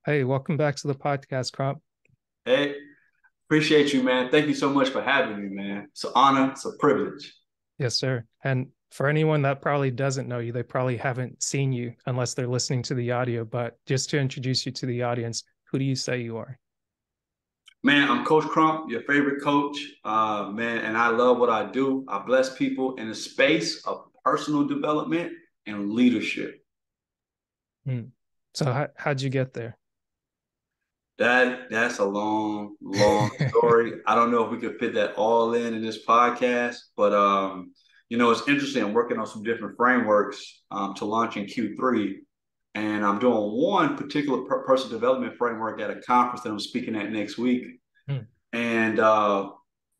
Hey, welcome back to the podcast, Crump. Hey, appreciate you, man. Thank you so much for having me, man. It's an honor, it's a privilege. Yes, sir. And for anyone that probably doesn't know you, they probably haven't seen you unless they're listening to the audio. But just to introduce you to the audience, who do you say you are? Man, I'm Coach Crump, your favorite coach, man, and I love what I do. I bless people in a space of personal development and leadership. Hmm. So how'd you get there? That's a long story. I don't know if we could fit that all in this podcast, but it's interesting. I'm working on some different frameworks to launch in Q3, and I'm doing one particular personal development framework at a conference that I'm speaking at next week. Hmm. And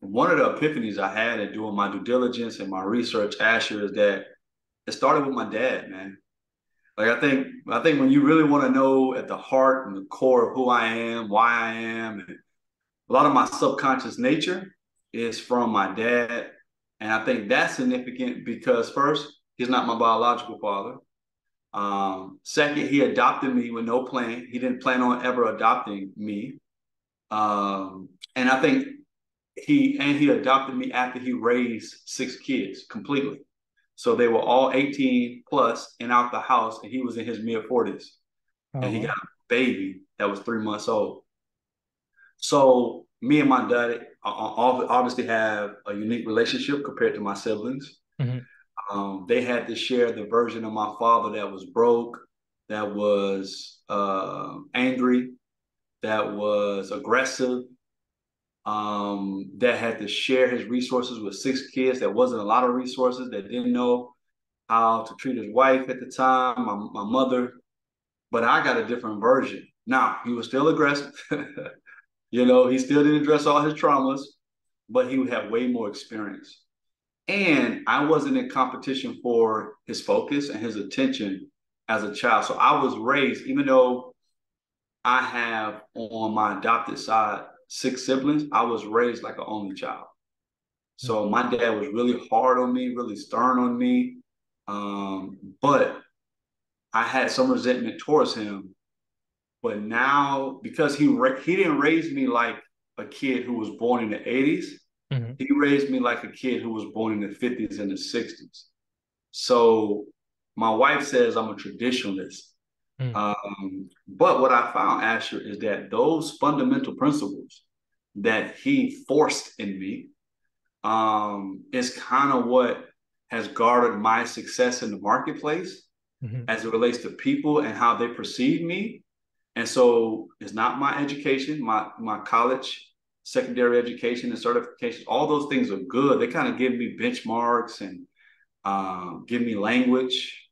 one of the epiphanies I had in doing my due diligence and my research, Asher, is that it started with my dad, man. Like I think when you really want to know at the heart and the core of who I am, why I am, and a lot of my subconscious nature is from my dad. And I think that's significant because first, he's not my biological father. Second, he adopted me with no plan. He didn't plan on ever adopting me. And I think he adopted me after he raised six kids completely. So they were all 18 plus and out the house, and he was in his mid 40s. Oh, And he wow. got a baby that was 3 months old. So me and my dad obviously have a unique relationship compared to my siblings. Hmm. They had to share the version of my father that was broke, that was angry, that was aggressive, that had to share his resources with six kids. That wasn't a lot of resources. That didn't know how to treat his wife at the time, my mother. But I got a different version. Now he was still aggressive. He still didn't address all his traumas, but he would have way more experience. And I wasn't in competition for his focus and his attention as a child. So I was raised, even though I have on my adopted side six siblings, I was raised like an only child. So my dad was really hard on me, really stern on me. But I had some resentment towards him. But now, because he didn't raise me like a kid who was born in the 80s, Hmm. he raised me like a kid who was born in the 50s and the 60s. So my wife says I'm a traditionalist. Hmm. But what I found, Asher, is that those fundamental principles that he forced in me is kind of what has garnered my success in the marketplace Hmm. as it relates to people and how they perceive me. And so it's not my education, my college, secondary education and certifications. All those things are good. They kind of give me benchmarks and give me language,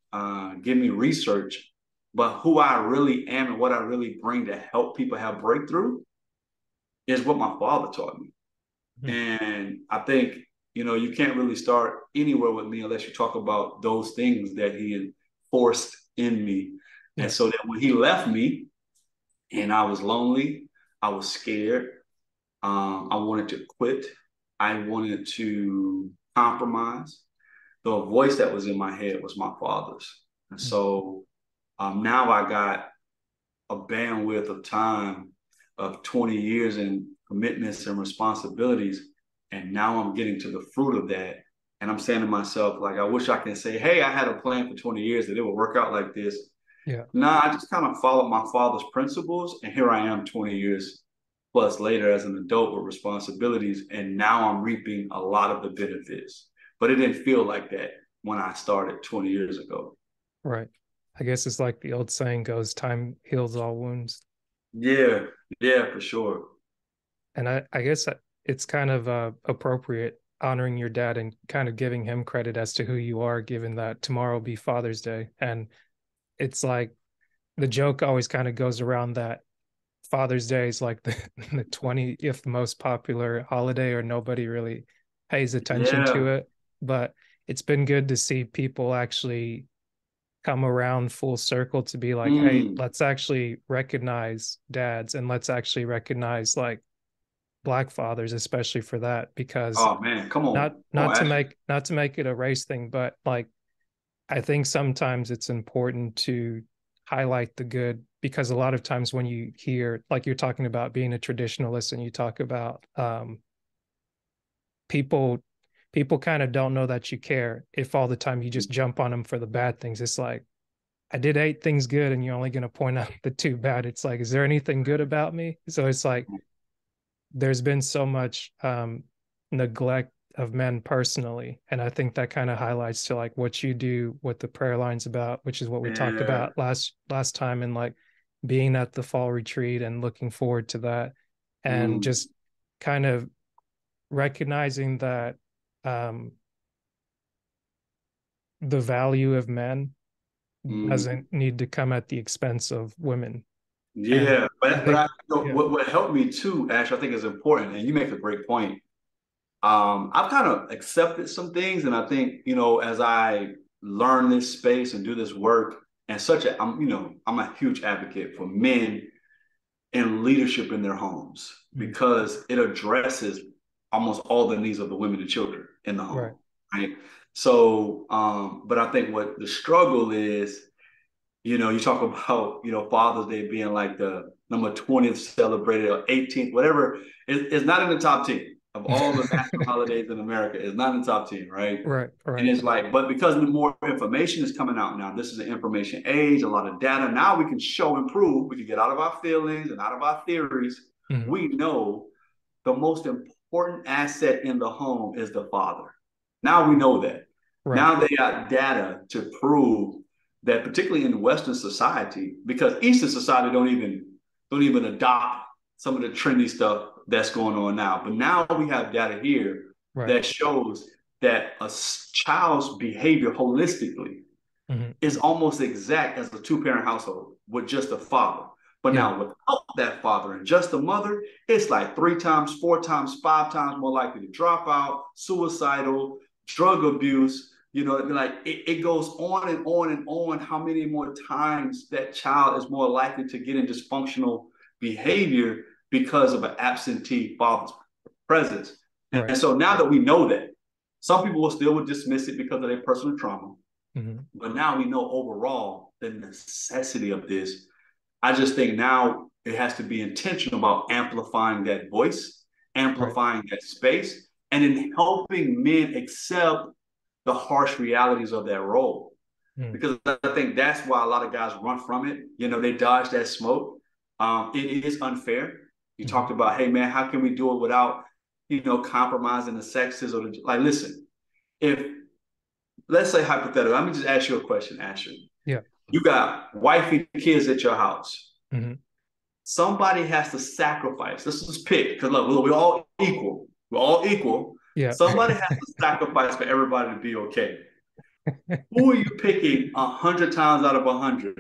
give me research. But who I really am and what I really bring to help people have breakthrough is what my father taught me. Hmm. And I think, you can't really start anywhere with me unless you talk about those things that he had forced in me. And Yes. so that when he left me and I was lonely, I was scared, I wanted to quit, I wanted to compromise. The voice that was in my head was my father's. And Hmm. so now I got a bandwidth of time of 20 years in commitments and responsibilities. And now I'm getting to the fruit of that. And I'm saying to myself, like, I wish I can say, hey, I had a plan for 20 years that it would work out like this. Yeah. Nah, I just kind of followed my father's principles. And here I am 20 years plus later as an adult with responsibilities. And now I'm reaping a lot of the benefits. But it didn't feel like that when I started 20 years ago. Right. I guess it's like the old saying goes, time heals all wounds. Yeah, yeah, for sure. And I guess it's kind of appropriate honoring your dad and kind of giving him credit as to who you are, given that tomorrow will be Father's Day. And it's like the joke always kind of goes around that Father's Day is like the 20th most popular holiday, or nobody really pays attention to Yeah. it. But it's been good to see people actually come around full circle to be like, hey, Mm. let's actually recognize dads and let's actually recognize like black fathers, especially for that, because Oh man, come not on. Come not on, to Ashley. make it a race thing, but like I think sometimes it's important to highlight the good because a lot of times when you hear, like you're talking about being a traditionalist and you talk about people people kind of don't know that you care if all the time you just jump on them for the bad things. It's like, I did 8 things good and you're only going to point out the 2 bad. It's like, is there anything good about me? So it's like there's been so much neglect of men personally, and I think that kind of highlights to like what you do, what the prayer line's about, which is what we talked Yeah. about last time, and like being at the fall retreat and looking forward to that, and Mm, just kind of recognizing that um the value of men mm. doesn't need to come at the expense of women. And Yeah, I but think, I you know, yeah, what helped me too, Ash, I think is important, and you make a great point. I've kind of accepted some things, and I think, as I learn this space and do this work, and I'm a huge advocate for men in leadership in their homes mm, because it addresses almost all the needs of the women and children in the right, home, right? So, but I think what the struggle is, you talk about, Father's Day being like the number 20th celebrated or 18th, whatever. It's not in the top 10 of all the national holidays in America. It's not in the top 10, right? right, And right, it's like, but because more information is coming out now, this is an information age, a lot of data. Now we can show and prove, we can get out of our feelings and out of our theories. mm, We know the most important asset in the home is the father. Now we know that. right, Now they got data to prove that, particularly in Western society, because Eastern society don't even adopt some of the trendy stuff that's going on now. But now we have data here right, that shows that a child's behavior holistically mm, is almost exact as a two-parent household with just a father. But yeah, now without that father and just a mother, it's like 3 times, 4 times, 5 times more likely to drop out, suicidal, drug abuse. Like it goes on and on and on. How many more times that child is more likely to get in dysfunctional behavior because of an absentee father's presence? right, And so now that we know that, some people will still dismiss it because of their personal trauma. mm, But now we know overall the necessity of this. I just think now it has to be intentional about amplifying that voice, right, amplifying that space, and in helping men accept the harsh realities of that role. mm, Because I think that's why a lot of guys run from it. They dodge that smoke. It is unfair. You mm, talked about, hey man, how can we do it without, compromising the sexes or like, listen, if let's say hypothetical, let me just ask you a question, Ashley. yeah, You got wife and kids at your house. mm, Somebody has to sacrifice. This is pick because look, we're all equal. We're all equal. yeah. Somebody has to sacrifice for everybody to be okay. Who are you picking 100 times out of 100?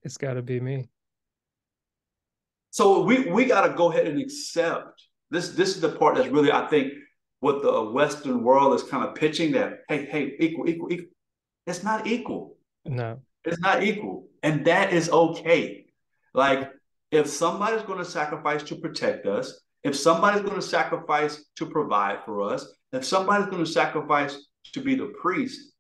It's got to be me. So we got to go ahead and accept this. This is the part that's really, I think, what the Western world is kind of pitching, that hey, equal, equal, equal. It's not equal. No, It's not equal. And that is okay. Like, if somebody's going to sacrifice to protect us, if somebody's going to sacrifice to provide for us, if somebody's going to sacrifice to be the priest,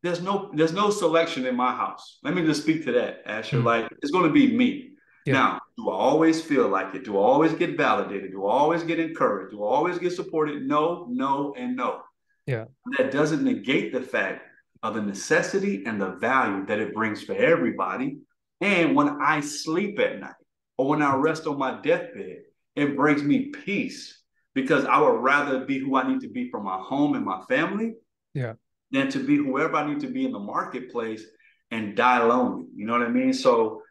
there's no selection in my house. Let me just speak to that, Asher. mm, Like, it's going to be me. yeah, Now, do I always feel like it? Do I always get validated? Do I always get encouraged? Do I always get supported? No, no, and no. yeah, That doesn't negate the fact of the necessity and the value that it brings for everybody. And when I sleep at night or when I rest on my deathbed, it brings me peace because I would rather be who I need to be for my home and my family yeah, than to be whoever I need to be in the marketplace and die lonely. You know what I mean? So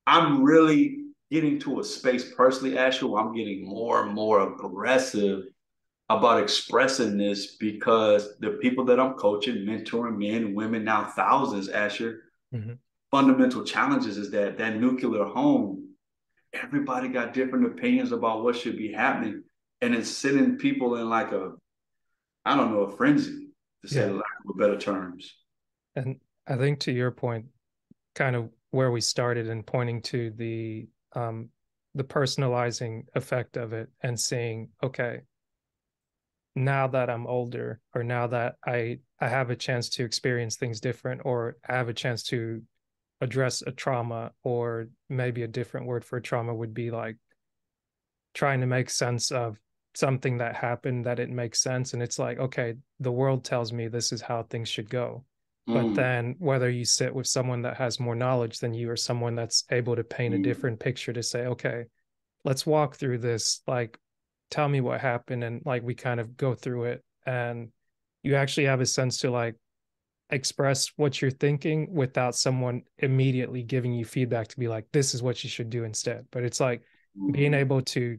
I'm really getting to a space personally, Ashley, where I'm getting more and more aggressive about expressing this because the people that I'm coaching, mentoring, men and women, now thousands, Asher, mm, fundamental challenges is that nuclear home, everybody got different opinions about what should be happening. And it's sending people in like I don't know, a frenzy, to say yeah. the lack of better terms. And I think to your point, kind of where we started and pointing to the personalizing effect of it and saying, okay, now that I'm older, or now that I have a chance to experience things different, or I have a chance to address a trauma, or maybe a different word for trauma would be like trying to make sense of something that happened, that it makes sense. And it's like, okay, the world tells me this is how things should go. But Mm, then whether you sit with someone that has more knowledge than you, or someone that's able to paint a mm, different picture to say, okay, let's walk through this, like tell me what happened, and like we kind of go through it, and you actually have a sense to like express what you're thinking without someone immediately giving you feedback to be like, this is what you should do instead. But it's like being mm, able to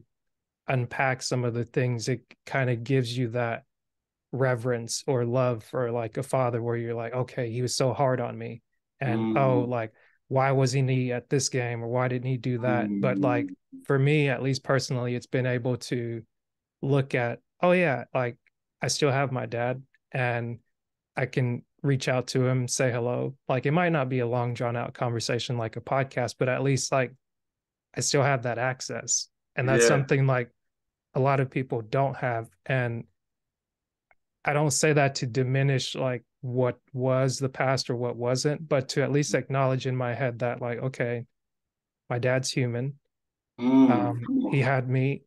unpack some of the things, it kind of gives you that reverence or love for like a father, where you're like, okay, he was so hard on me, and oh, mm, like why wasn't he at this game, or why didn't he do that? But like mm. for me, at least personally, it's been able to look at, oh yeah, like I still have my dad, and I can reach out to him, say hello. Like it might not be a long drawn out conversation like a podcast, but at least like I still have that access. And that's Yeah. something like a lot of people don't have. And I don't say that to diminish like what was the past or what wasn't, but to at least acknowledge in my head that like, okay, my dad's human. Come He on. had me,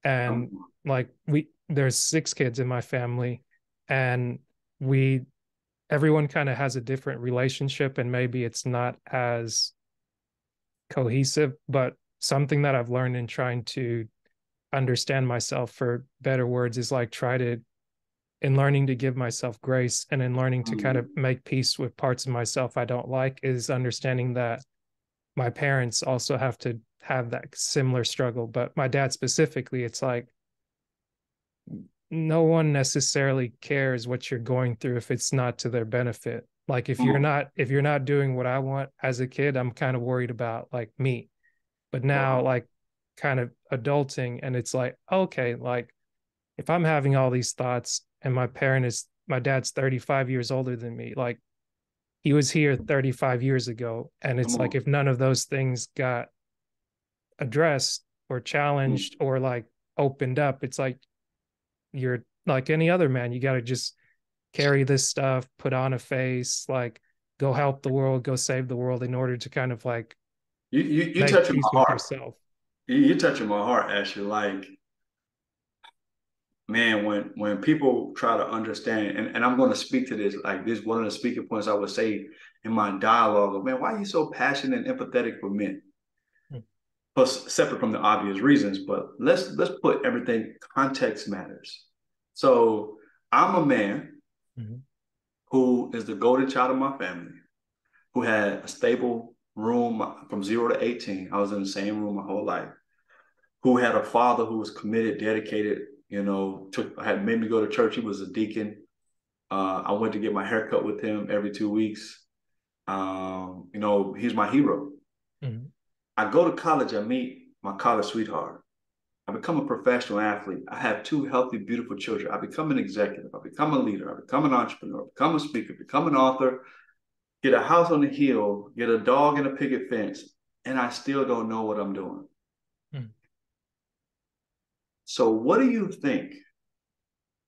Come and on. like there's 6 kids in my family, and we everyone kind of has a different relationship, and maybe it's not as cohesive, but something that I've learned in trying to understand myself, for better words, is like try to, in learning to give myself grace, and in learning to kind of Mm, make peace with parts of myself I don't like, is understanding that my parents also have to have that similar struggle. But my dad specifically, it's like no one necessarily cares what you're going through if it's not to their benefit. Like come on. if you're not doing what I want as a kid, I'm kind of worried about like me. But now Wow. like kind of adulting, and it's like, okay, like if I'm having all these thoughts, and my dad's 35 years older than me, like he was here 35 years ago, and Come it's like on. if none of those things got addressed or Mm. challenged or like opened up, it's like you're like any other man, you got to just carry this stuff, put on a face, like go help the world, go save the world, in order to kind of like You make touching my peace with heart. yourself. You touching my heart, Ashley. Like, man, when people try to understand, and I'm going to speak to this, like this one of the speaking points I would say in my dialogue of, man, why are you so passionate and empathetic for men? Plus, separate from the obvious reasons, but let's put everything, context matters. So I'm a man Mm-hmm. who is the golden child of my family, who had a stable room from 0 to 18. I was in the same room my whole life. Who had a father who was committed, dedicated, had made me go to church. He was a deacon. I went to get my hair cut with him every 2 weeks. He's my hero. Mm-hmm. I go to college, I meet my college sweetheart. I become a professional athlete. I have 2 healthy, beautiful children. I become an executive. I become a leader. I become an entrepreneur, become a speaker, become an author, get a house on the hill, get a dog and a picket fence, and I still don't know what I'm doing. Mm-hmm. So what do you think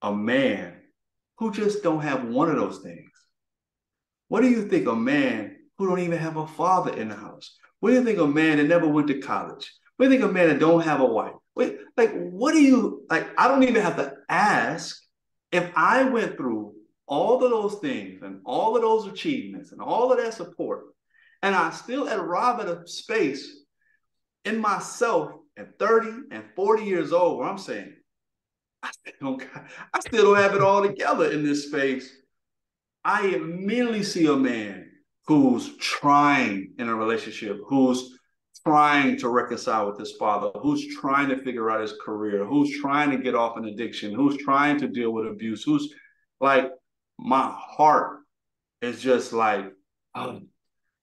a man who just don't have one of those things? What do you think a man who don't even have a father in the house? What do you think a man that never went to college? What do you think a man that don't have a wife? Wait, like, what do you like? I don't even have to ask. If I went through all of those things and all of those achievements and all of that support, and I still arrive at a space in myself at 30 and 40 years old where I'm saying, I still don't, I still don't have it all together in this space. I immediately see a man who's trying in a relationship, who's trying to reconcile with his father, who's trying to figure out his career, who's trying to get off an addiction, who's trying to deal with abuse, who's like, my heart is just like, oh,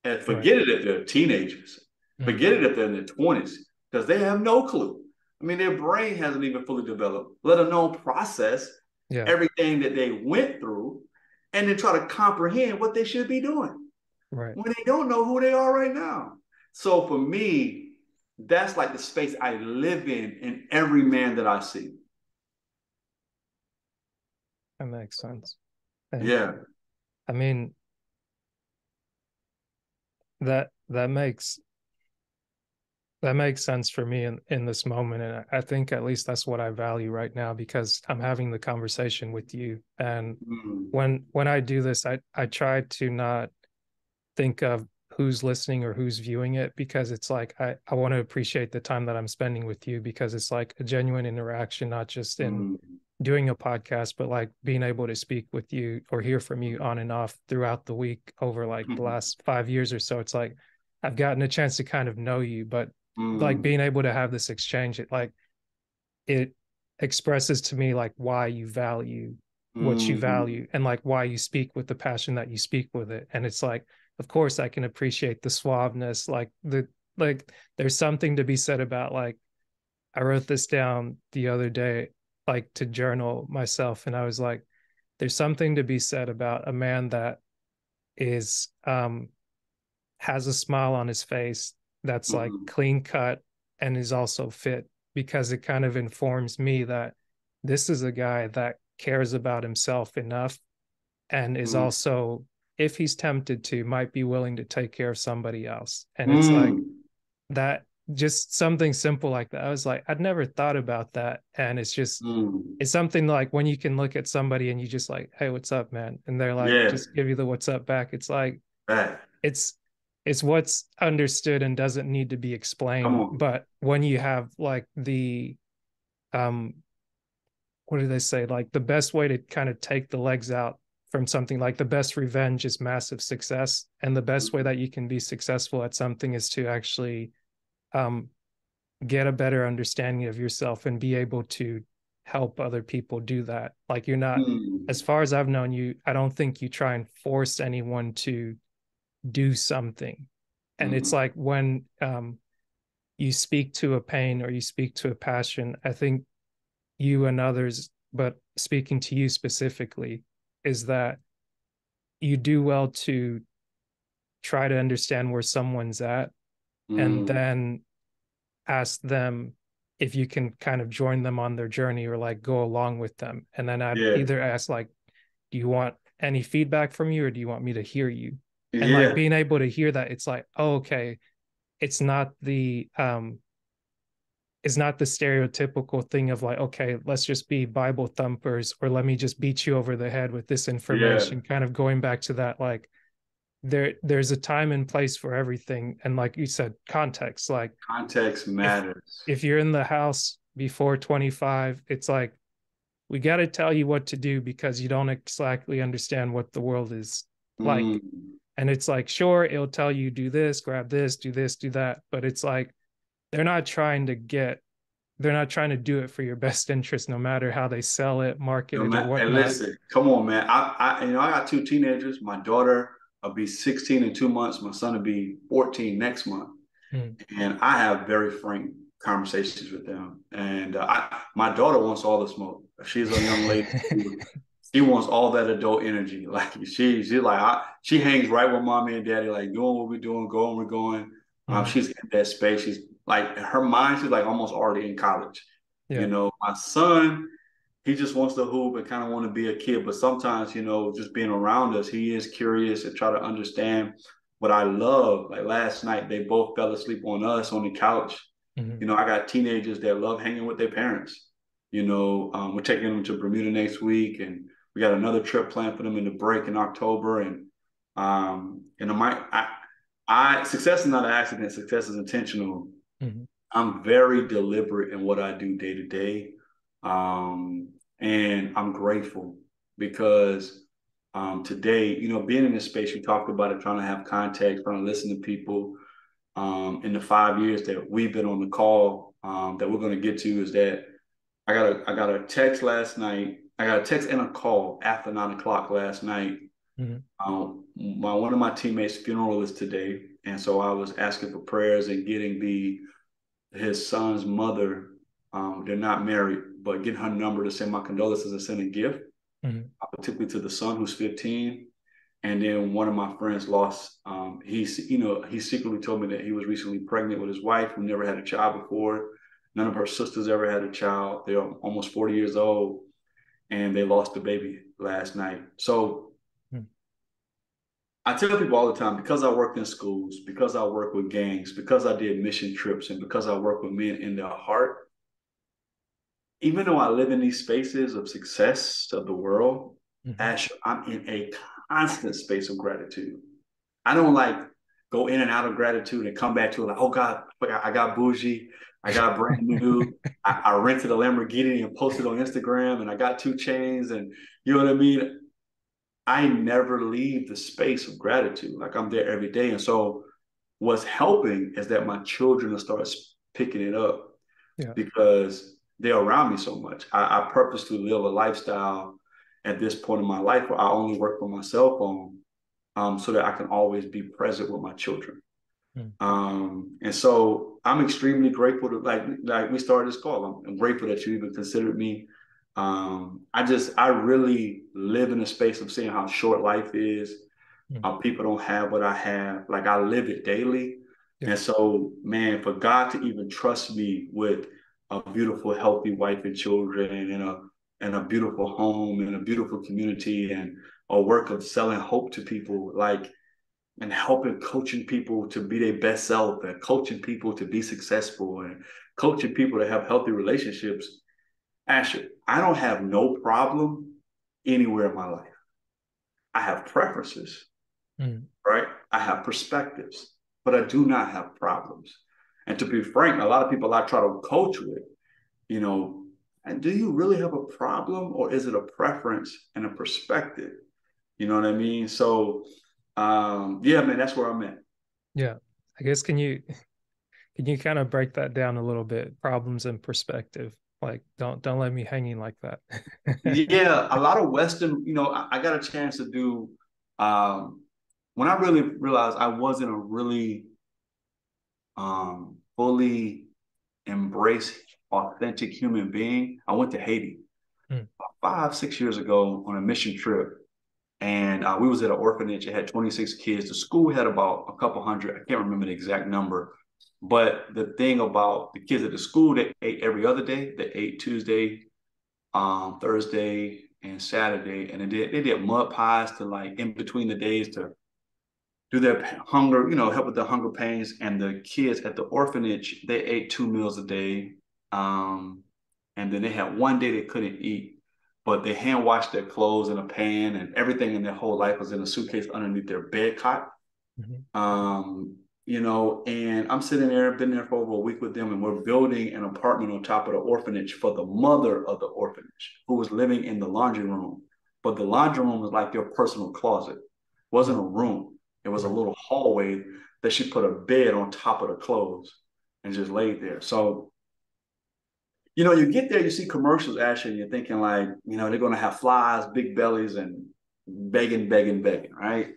and Right. forget it if they're teenagers, Mm-hmm. forget it if they're in their 20s, because they have no clue. I mean, their brain hasn't even fully developed, let alone process Yeah. everything that they went through and then try to comprehend what they should be doing Right. when they don't know who they are right now. So for me, that's like the space I live in every man that I see. That makes sense. And Yeah. I mean, that makes sense for me in this moment. And I think at least that's what I value right now, because I'm having the conversation with you. And Mm, when I do this, I try to not think of who's listening or who's viewing it, because it's like I want to appreciate the time that I'm spending with you, because it's like a genuine interaction, not just in mm, doing a podcast, but like being able to speak with you or hear from you on and off throughout the week over like the last 5 years or so. It's like I've gotten a chance to kind of know you, but like mm, being able to have this exchange, it expresses to me like why you value what you mm, value, and like why you speak with the passion that you speak with it. And it's like, of course I can appreciate the suaveness, like there's something to be said about, like, I wrote this down the other day, like to journal myself, and I was like, there's something to be said about a man that is has a smile on his face, that's like mm, clean cut and is also fit, because it kind of informs me that this is a guy that cares about himself enough, and is mm, also, if he's tempted to, might be willing to take care of somebody else. And it's like mm, that, just something simple like that. I was like, I'd never thought about that. And it's just, mm. it's something like when you can look at somebody and you just like, hey, what's up, man? And they're like, Yeah, just give you the what's up back. It's like, that. it's it's what's understood and doesn't need to be Come explained. on. But when you have like the um what do they say, like the best way to kind of take the legs out from something, like the best revenge is massive success, and the best way Mm, that you can be successful at something is to actually um get a better understanding of yourself and be able to help other people do that. Like you're not, as mm, far as I've known you, I don't think you try and force anyone to do something. And it's mm, like when you speak to a pain or you speak to a passion, I think you and others, but speaking to you specifically, is that you do well to try to understand where someone's at, and mm. then ask them if you can kind of join them on their journey or like go along with them. And then I'd Yeah, either ask like, do you want any feedback from you, or do you want me to hear you? And like yeah, being able to hear that, it's like, oh, okay, it's not the stereotypical thing of like, okay, let's just be Bible thumpers, or let me just beat you over the head with this yeah. information. Kind of going back to that, like there's a time and place for everything. And like you said, context. Like Context if matters. if you're in the house before 25, it's like we got to tell you what to do because you don't exactly understand what the world is like. Mm, And it's like, sure, it'll tell you do this, grab this, do that, but it's like they're not trying to get they're not trying to do it for your best interest, no matter how they sell it, market yo, it, or man, and whatnot. listen, come on, man. I got two teenagers. My daughter will be 16 in 2 months. My son will be 14 next month. Mm, And I have very frank conversations with them. And my daughter wants all the smoke. She's a young lady. She wants all that adult energy. Like she hangs right with mommy and daddy, like doing what we're doing, going we're going. mm, She's in that space. She's like her mind. She's like almost already in college. yeah. My son, he just wants to hoop and kind of want to be a kid. But sometimes, just being around us, he is curious and try to understand what I love. Like last night, they both fell asleep on us on the couch. Mm, I got teenagers that love hanging with their parents. We're taking them to Bermuda next week, and we got another trip planned for them in the break in October. And success is not an accident. Success is intentional. mm, I'm very deliberate in what I do day to day. And I'm grateful because today, being in this space, you talked about it, trying to have context, trying to listen to people. In the 5 years that we've been on the call, that we're going to get to, is that I got a text last night. I got a text and a call after 9 o'clock last night. mm, One of my teammates' funeral is today, and so I was asking for prayers and getting his son's mother. They're not married, but getting her number to send my condolences and send a gift, mm, particularly to the son who's 15. And then one of my friends lost. He secretly told me that he was recently pregnant with his wife, who never had a child before. None of her sisters ever had a child. They're almost 40 years old, and they lost the baby last night. So mm, I tell people all the time, because I worked in schools, because I work with gangs, because I did mission trips, and because I work with men in their heart, even though I live in these spaces of success of the world, Hmm. Ash, I'm in a constant space of gratitude. I don't like go in and out of gratitude and come back to it like, oh God, I got bougie, I got brand new, I rented a Lamborghini and posted on Instagram, and I got 2 chains, and you know what I mean. I never leave the space of gratitude. Like I'm there every day, and so what's helping is that my children will start picking it up Yeah. because they're around me so much. I purposely live a lifestyle at this point in my life where I only work from my cell phone, so that I can always be present with my children. Mm. And so I'm extremely grateful to like we started this call. I'm grateful that you even considered me. I really live in a space of seeing how short life is, Mm. how people don't have what I have. Like I live it daily. Yeah. And so, man, for God to even trust me with a beautiful, healthy wife and children and a beautiful home and a beautiful community and a work of selling hope to people, like and helping coaching people to be their best self and coaching people to be successful and coaching people to have healthy relationships. Asher, I don't have no problem anywhere in my life. I have preferences, Mm. right? I have perspectives, but I do not have problems. And to be frank, a lot of people I try to coach with, you know, and do you really have a problem or is it a preference and a perspective? You know what I mean? So, yeah, man, that's where I'm at. Yeah. I guess can you kind of break that down a little bit? Problems and perspective. Like don't let me hanging like that. Yeah, a lot of Western, I got a chance to do when I really realized I wasn't a really fully embraced authentic human being. I went to Haiti Mm. about 5, 6 years ago on a mission trip. And we was at an orphanage. It had 26 kids. The school had about a couple hundred. I can't remember the exact number. But the thing about the kids at the school, they ate every other day. They ate Tuesday, Thursday, and Saturday. And they did mud pies to like in between the days to do their hunger, help with the hunger pains. And the kids at the orphanage, they ate 2 meals a day. Um, and then they had one day they couldn't eat, but they hand washed their clothes in a pan and everything in their whole life was in a suitcase underneath their bed cot. Mhm. And I'm sitting there, been there for over a week with them, and we're building an apartment on top of the orphanage for the mother of the orphanage who was living in the laundry room. But the laundry room was like their personal closet. It wasn't Mm. a room. It was a Right. little hallway that she put a bed on top of the clothes and just laid there. So, you get there, you see commercials, Ashley, and you're thinking like, they're going to have flies, big bellies, and begging, begging, begging, right?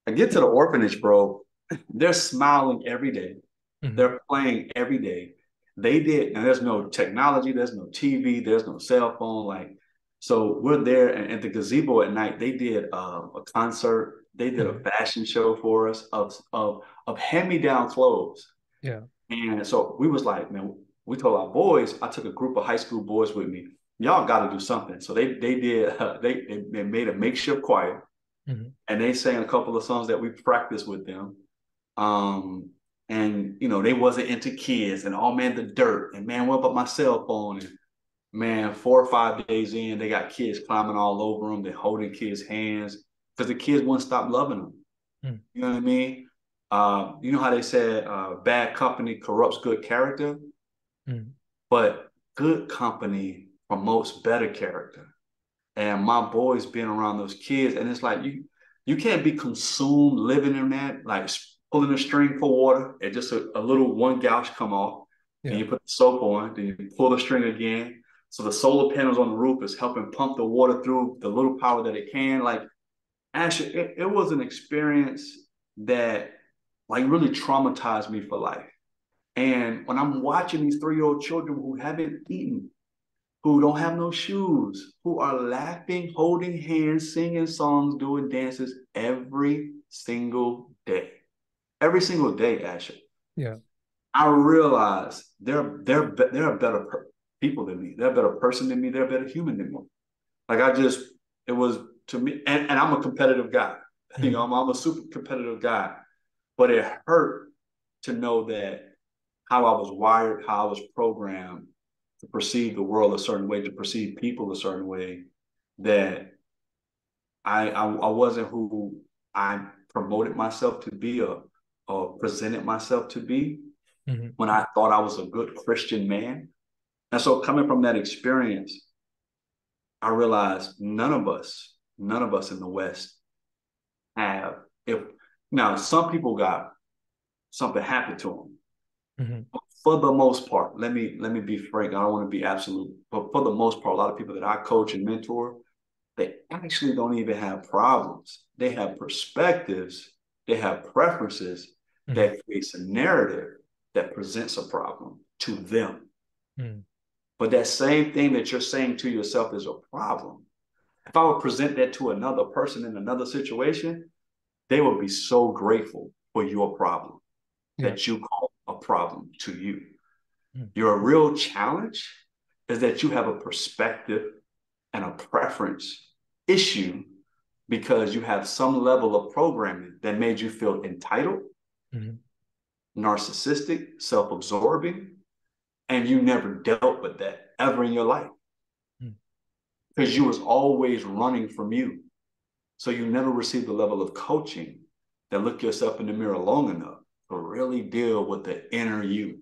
I get to the orphanage, bro. They're smiling every day. Mhm. They're playing every day. They did, and there's no technology, there's no TV, there's no cell phone. Like, so we're there, and at the gazebo at night, they did a concert. They did a Mhm. fashion show for us of hand-me-down clothes. Yeah. And so we was like, man, we told our boys, I took a group of high school boys with me. Y'all got to do something. So they did, they made a makeshift choir Mhm. and they sang a couple of songs that we practiced with them. Um, and they wasn't into kids and oh man, the dirt and man, what about my cell phone? And man, 4 or 5 days in, they got kids climbing all over them. They're holding kids' hands because the kids wouldn't stop loving them. Mm. You know what I mean? You know how they said bad company corrupts good character, Mm. but good company promotes better character. And my boys being around those kids, and it's like you can't be consumed living in that, like pulling a string for water, and just a little one gouge come off, and Yeah. you put the soap on, then you pull the string again. So the solar panels on the roof is helping pump the water through the little power that it can. Like actually, it was an experience that like really traumatized me for life. And when I'm watching these 3-year-old children who haven't eaten, who don't have no shoes, who are laughing, holding hands, singing songs, doing dances every single day. Every single day, Asher. Yeah. I realize they're a better people than me. They're a better person than me. They're a better human than me. Like it was to me, and I'm a competitive guy. Mm-hmm. I'm a super competitive guy, but it hurt to know that how I was wired, how I was programmed to perceive the world a certain way, to perceive people a certain way, that I wasn't who I promoted myself to be or presented myself to be Mm-hmm. when I thought I was a good Christian man. And so coming from that experience, I realized none of us in the West have, if now some people got something happen to them. Mm-hmm. For the most part, let me be frank. I don't want to be absolute, but for the most part, a lot of people that I coach and mentor, they actually don't even have problems. They have perspectives, they have preferences Mm-hmm. that creates a narrative that presents a problem to them. Mm-hmm. But that same thing that you're saying to yourself is a problem. If I would present that to another person in another situation, they would be so grateful for your problem Yeah. that you call a problem to you. Mm-hmm. Your real challenge is that you have a perspective and a preference issue because you have some level of programming that made you feel entitled, Mm-hmm. narcissistic, self absorbing, and you never dealt with that ever in your life because you was always running from you. So you never received the level of coaching that look yourself in the mirror long enough to really deal with the inner you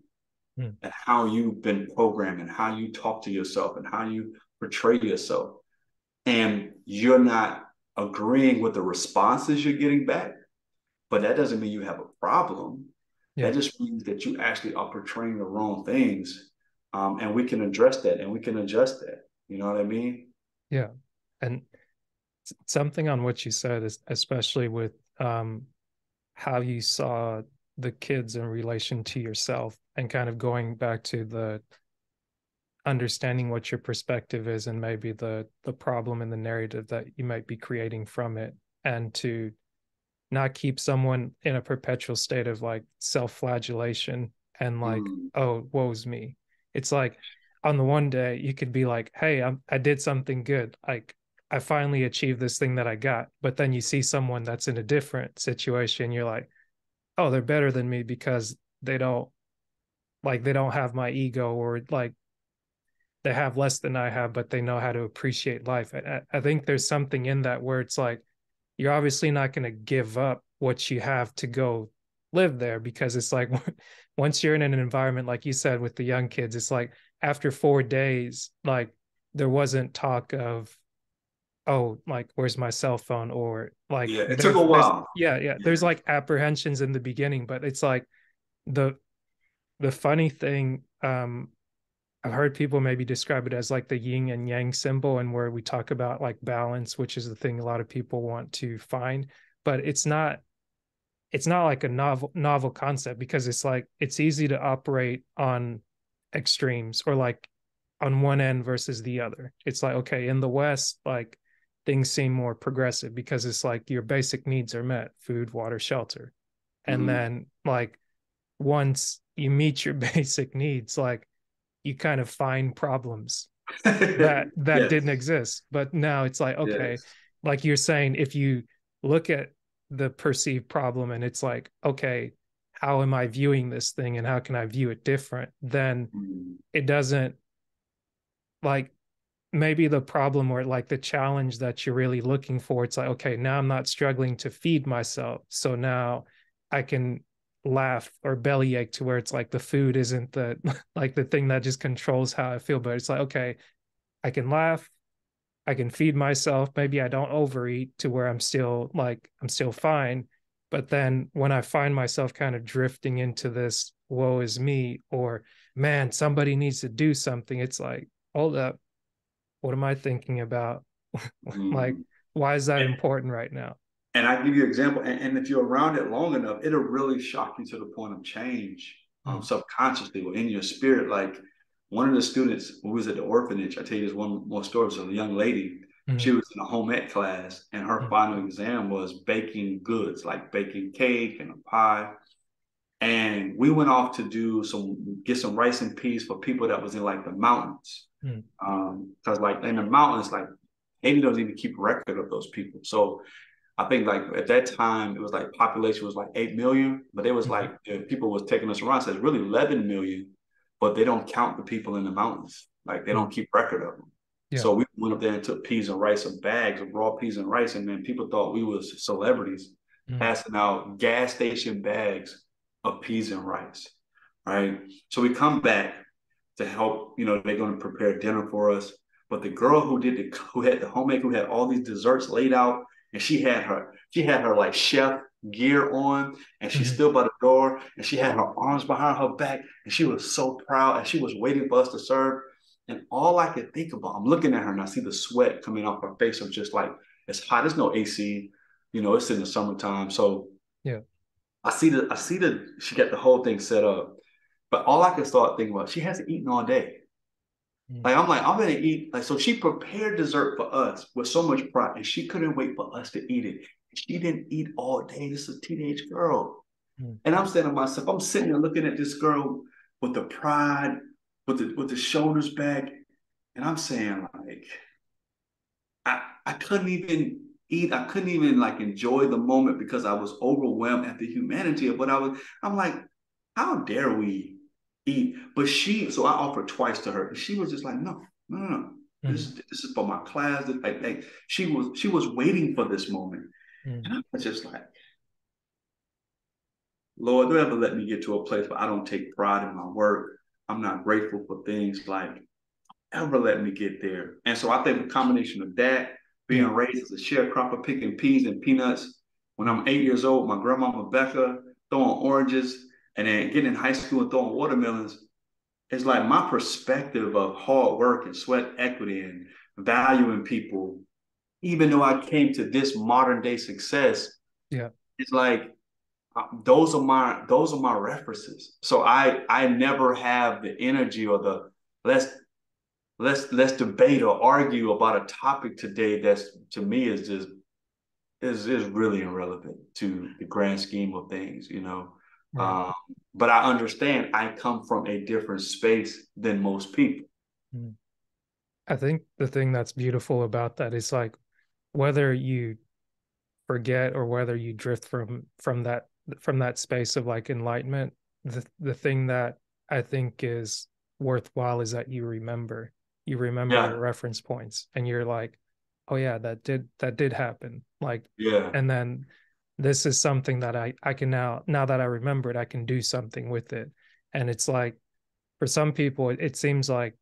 Mm-hmm. and how you've been programmed and how you talk to yourself and how you portray yourself. And you're not agreeing with the responses you're getting back, but that doesn't mean you have a problem. Yeah. That just means that you actually are portraying the wrong things. And we can address that and we can adjust that. You know what I mean? Yeah. And something on what you said is especially with how you saw the kids in relation to yourself and kind of going back to the understanding what your perspective is and maybe the problem in the narrative that you might be creating from it, and to not keep someone in a perpetual state of like self-flagellation and like, Mm. oh, woe's me. It's like on the one day you could be like, hey, I did something good, like I finally achieved this thing that I got, but then you see someone that's in a different situation, you're like, oh, they're better than me because they don't, like they don't have my ego, or like they have less than I have, but they know how to appreciate life. I think there's something in that where it's like you're obviously not going to give up what you have to go live there, because it's like once you're in an environment like you said with the young kids, it's like after 4 days, like there wasn't talk of, oh, like where's my cell phone, or like Yeah, it took a there's while. yeah, yeah, Yeah. there's like apprehensions in the beginning, but it's like the the funny thing, I've heard people maybe describe it as like the yin and yang symbol, and where we talk about like balance, which is the thing a lot of people want to find, but it's not like a novel concept, because it's like it's easy to operate on extremes, or like on one end versus the other. It's like, okay, in the West, like things seem more progressive because it's like your basic needs are met: food, water, shelter. And Mm-hmm. then like once you meet your basic needs, like you kind of find problems that Yes, didn't exist. But now it's like, okay, yes. like you're saying, if you look at the perceived problem and it's like, okay, how am I viewing this thing and how can I view it different? Then Mm-hmm. it doesn't, like, maybe the problem or like the challenge that you're really looking for, it's like, okay, now I'm not struggling to feed myself, so now I can laugh or bellyache, to where it's like the food isn't the like the thing that just controls how I feel, but it's like, okay, I can laugh, I can feed myself, maybe I don't overeat to where I'm still fine. But then when I find myself kind of drifting into this woe is me, or man, somebody needs to do something, it's like, hold up, what am I thinking about? Like, Mm-hmm. why is that important right now? And I give you an example, and if you're around it long enough, it'll really shock you to the point of change, Mm, subconsciously or in your spirit. Like one of the students who was at the orphanage, I tell you this one more story. So a young lady, she mm, was in a home ec class, and her mm, final exam was baking goods, like baking cake and a pie. And we went off to get some rice and peas for people that was in like the mountains. mm, Because like in the mountains, like Haiti doesn't even keep record of those people. So I think like at that time it was like population was like 8 million, but it was Mhm. like people was taking us around. So it's really 11 million, but they don't count the people in the mountains. Like they don't Mm. keep record of them. Yeah. So we went up there and took peas and rice, some bags of raw peas and rice, and then people thought we was celebrities Mm. passing out gas station bags of peas and rice, right? So we come back to help. They're going to prepare dinner for us. But the girl who had the homemaker who had all these desserts laid out, and she had her like chef gear on, and she Mhm. stood by the door, and she had her arms behind her back, and she was so proud, and she was waiting for us to serve. And all I could think about, I'm looking at her and I see the sweat coming off her face. I'm just like, it's hot. There's no AC. It's in the summertime. So Yeah. she got the whole thing set up. But all I could start thinking about, she hasn't eaten all day. Mm. Like, I'm gonna eat. Like, so she prepared dessert for us with so much pride, and she couldn't wait for us to eat it. She didn't eat all day. This is a teenage girl. Mm. And I'm saying to myself, I'm sitting there looking at this girl with the pride, with the shoulders back, and I'm saying, like, I couldn't even eat. I couldn't even like enjoy the moment because I was overwhelmed at the humanity of what I was. I'm like, how dare we eat? But so I offered twice to her, and she was just like, no, no, no, no. Mm. This is for my class. Like she was waiting for this moment, Mm. and I was just like, Lord, don't ever let me get to a place where I don't take pride in my work. I'm not grateful for things like ever let me get there. And so I think the combination of that, being Yeah. raised as a sharecropper, picking peas and peanuts. When Mm. I'm 8 years old, my grandma Becca throwing oranges, and then getting in high school and throwing watermelons. It's like my perspective of hard work and sweat equity and valuing people, even though I came to this modern day success, Yeah. it's like those are my references. So I never have the energy or the let's let's debate or argue about a topic today that's to me is really irrelevant to the grand scheme of things. Right. um, but I understand I come from a different space than most people. Mm. I think the thing that's beautiful about that is like whether you forget or whether you drift from that space of like enlightenment, the thing that I think is worthwhile is that you remember your Yeah, reference points and you're like, oh yeah, that did happen, like, yeah, and then this is something that I can now that I remember it, I can do something with it. And it's like for some people it seems like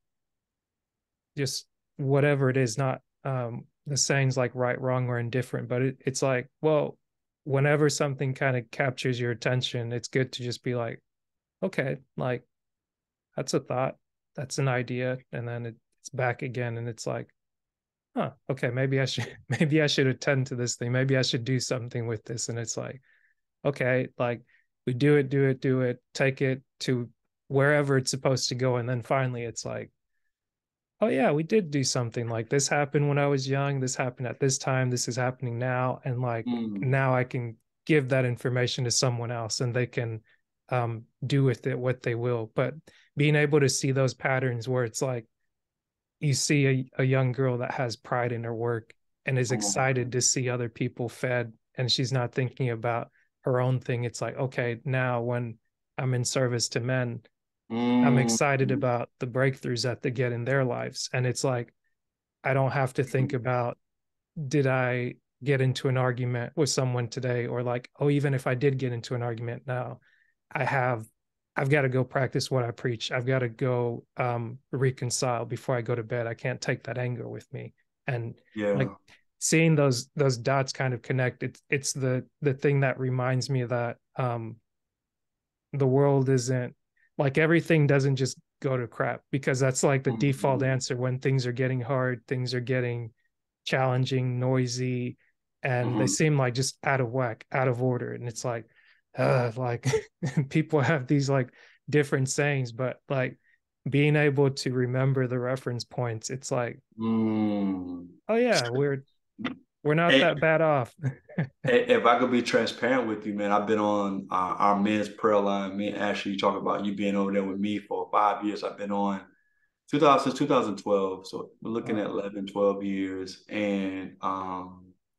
just whatever it is, not the saying's like right, wrong, or indifferent, but it's like, well, whenever something kind of captures your attention, it's good to just be like, okay, like that's a thought, that's an idea, and then it's back again, and it's like, huh, okay, maybe I should maybe I should attend to this thing, maybe I should do something with this. And it's like, okay, like we do it, take it to wherever it's supposed to go, and then finally it's like, oh yeah, we did do something, like this happened when I was young, this happened at this time, this is happening now, and like mm, now I can give that information to someone else and they can do with it what they will. But being able to see those patterns where it's like you see a young girl that has pride in her work and is come on. excited to see other people fed, and she's not thinking about her own thing. It's like, okay, now when I'm in service to men, I'm Mm, excited about the breakthroughs that they get in their lives. And it's like, I don't have to think about, did I get into an argument with someone today? Or like, oh, even if I did get into an argument now, I have, I've got to go practice what I preach. I've got to go reconcile before I go to bed. I can't take that anger with me. And like yeah. seeing those dots kind of connect, it's the thing that reminds me that the world isn't like everything doesn't just go to crap, because that's like the default Mm, answer when things are getting hard, things are getting challenging, noisy, and they mhm. seem like just out of whack, out of order. And it's like people have these like different sayings, but like being able to remember the reference points, it's like, Mm. oh yeah, we're not Hey, that bad off. if I could be transparent with you, man, I've been on our men's prayer line. Me and Ashley, you talk about you being over there with me for 5 years. I've been on 2000 since 2012. So we're looking Wow. at 11, 12 years. And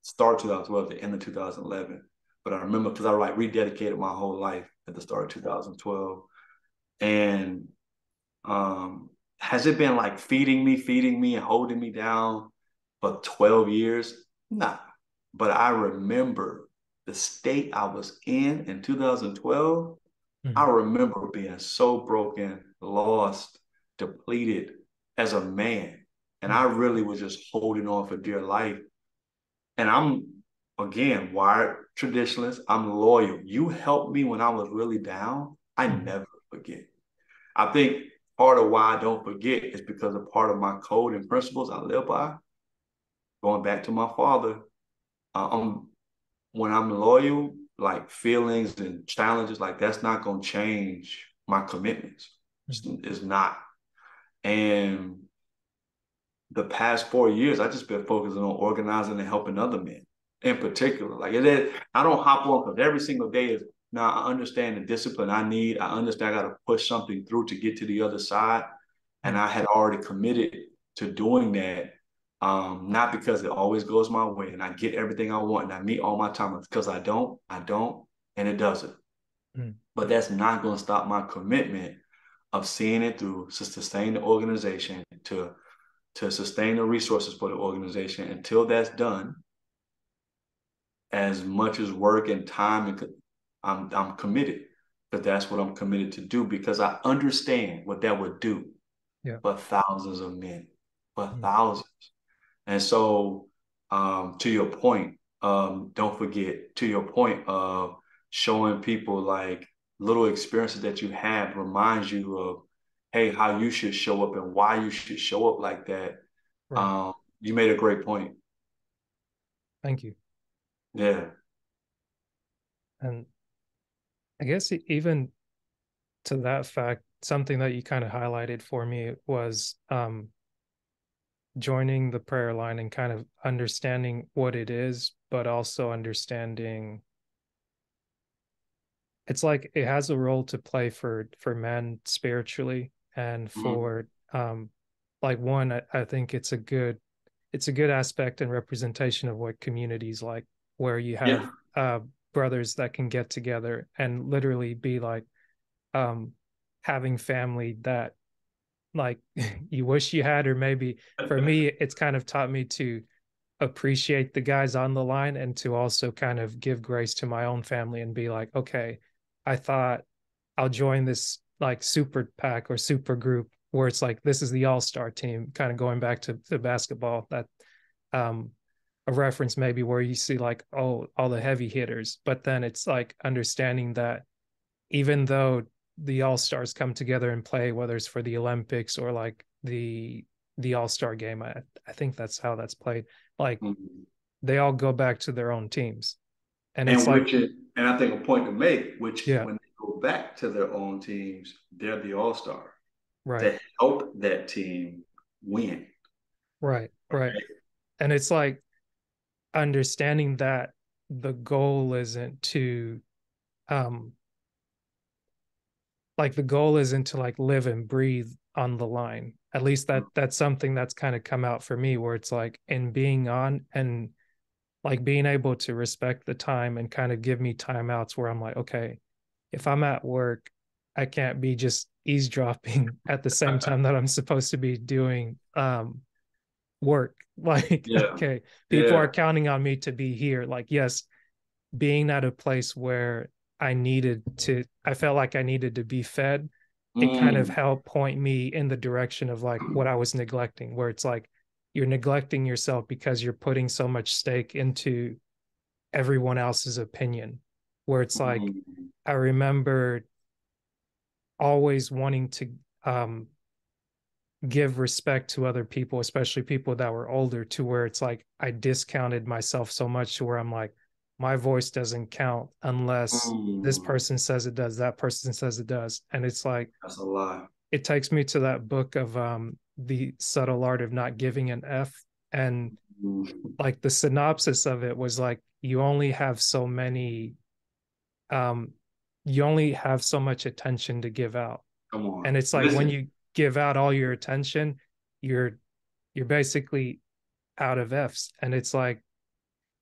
start of 2012, the end of 2011. But I remember because I like rededicated my whole life at the start of 2012. And has it been like feeding me and holding me down for 12 years? Nah. But I remember the state I was in 2012. I Mm-hmm. remember being so broken, lost, depleted as a man. And I really was just holding on for dear life. And I'm, again, wired traditionalist. I'm loyal. You helped me when I was really down. I Mm-hmm. never forget. I think part of why I don't forget is because a part of my code and principles I live by, going back to my father, I'm when I'm loyal, like feelings and challenges, like that's not gonna change my commitments. It's not. And the past 4 years, I just been focusing on organizing and helping other men in particular. Like it is, I don't hop on because every single day is now I understand the discipline I need. I understand I got to push something through to get to the other side. And Mm-hmm. I had already committed to doing that. Not because it always goes my way and I get everything I want and I meet all my time because I don't, and it doesn't. Mm-hmm. But that's not going to stop my commitment of seeing it through to sustain the organization, to sustain the resources for the organization. Until that's done, as much as work and time, and I'm committed, because that's what I'm committed to do, because I understand what that would do Yeah. for thousands of men, for Mm-hmm. thousands. And so, to your point, don't forget, to your point of showing people like little experiences that you have reminds you of, hey, how you should show up and why you should show up like that. Right. You made a great point. Thank you. Yeah. And I guess even to that fact, something that you kind of highlighted for me was joining the prayer line and kind of understanding what it is, but also understanding it's like it has a role to play for men spiritually and Mhm. for like one I think it's a good aspect and representation of what communities like where you have Yeah. uh brothers that can get together and literally be like um having family that like you wish you had, or maybe for me it's kind of taught me to appreciate the guys on the line and to also kind of give grace to my own family and be like, okay, I thought I'll join this like super pack or super group where it's like this is the all-star team, kind of going back to basketball, that um a reference maybe where you see like, oh, all the heavy hitters, but then it's like understanding that even though the all-stars come together and play, whether it's for the Olympics or like the all-star game, I think that's how that's played, like Mhm. they all go back to their own teams. And it's And like, which is, and I think a point to make, which yeah, when they go back to their own teams, they're the all star right, to help that team win. right. And it's like understanding that the goal isn't to um like the goal isn't to like live and breathe on the line. At least that's something that's kind of come out for me, where it's like in being on and like being able to respect the time and kind of give me timeouts where I'm like, okay, if I'm at work, I can't be just eavesdropping at the same time that I'm supposed to be doing work. Like, Yeah, okay, people are yeah. counting on me to be here. Like, yes, being at a place where I felt like I needed to be fed, it kind of Mm. helped point me in the direction of like what I was neglecting, where it's like you're neglecting yourself because you're putting so much stake into everyone else's opinion. Where it's like, Mm. I remember always wanting to give respect to other people, especially people that were older, to where it's like I discounted myself so much to where I'm like, my voice doesn't count unless this Mm. person says it does, that person says it does. And it's like That's a lie. it takes me to that book of the subtle art of not giving an F. And Mm. like the synopsis of it was like um you only have so much attention to give out. Come And on. it's like when Listen. you give out all your attention, you're you're basically out of F's. And it's like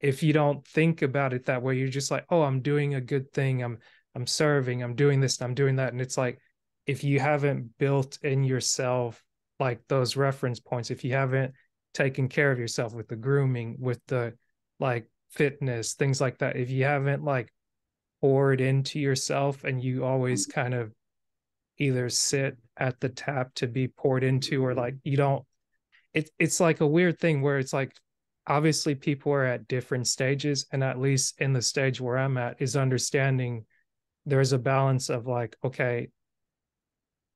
if you don't think about it that way, you're just like, oh, I'm doing a good thing. I'm serving, I'm doing this, I'm doing that. And it's like, if you haven't built in yourself like those reference points, if you haven't taken care of yourself with the grooming, with the like fitness, things like that, if you haven't like poured into yourself and you always kind of either sit at the tap to be poured into, or like you don't, it's like a weird thing where it's like obviously people are at different stages, and at least in the stage where I'm at is understanding there's a balance of like, okay,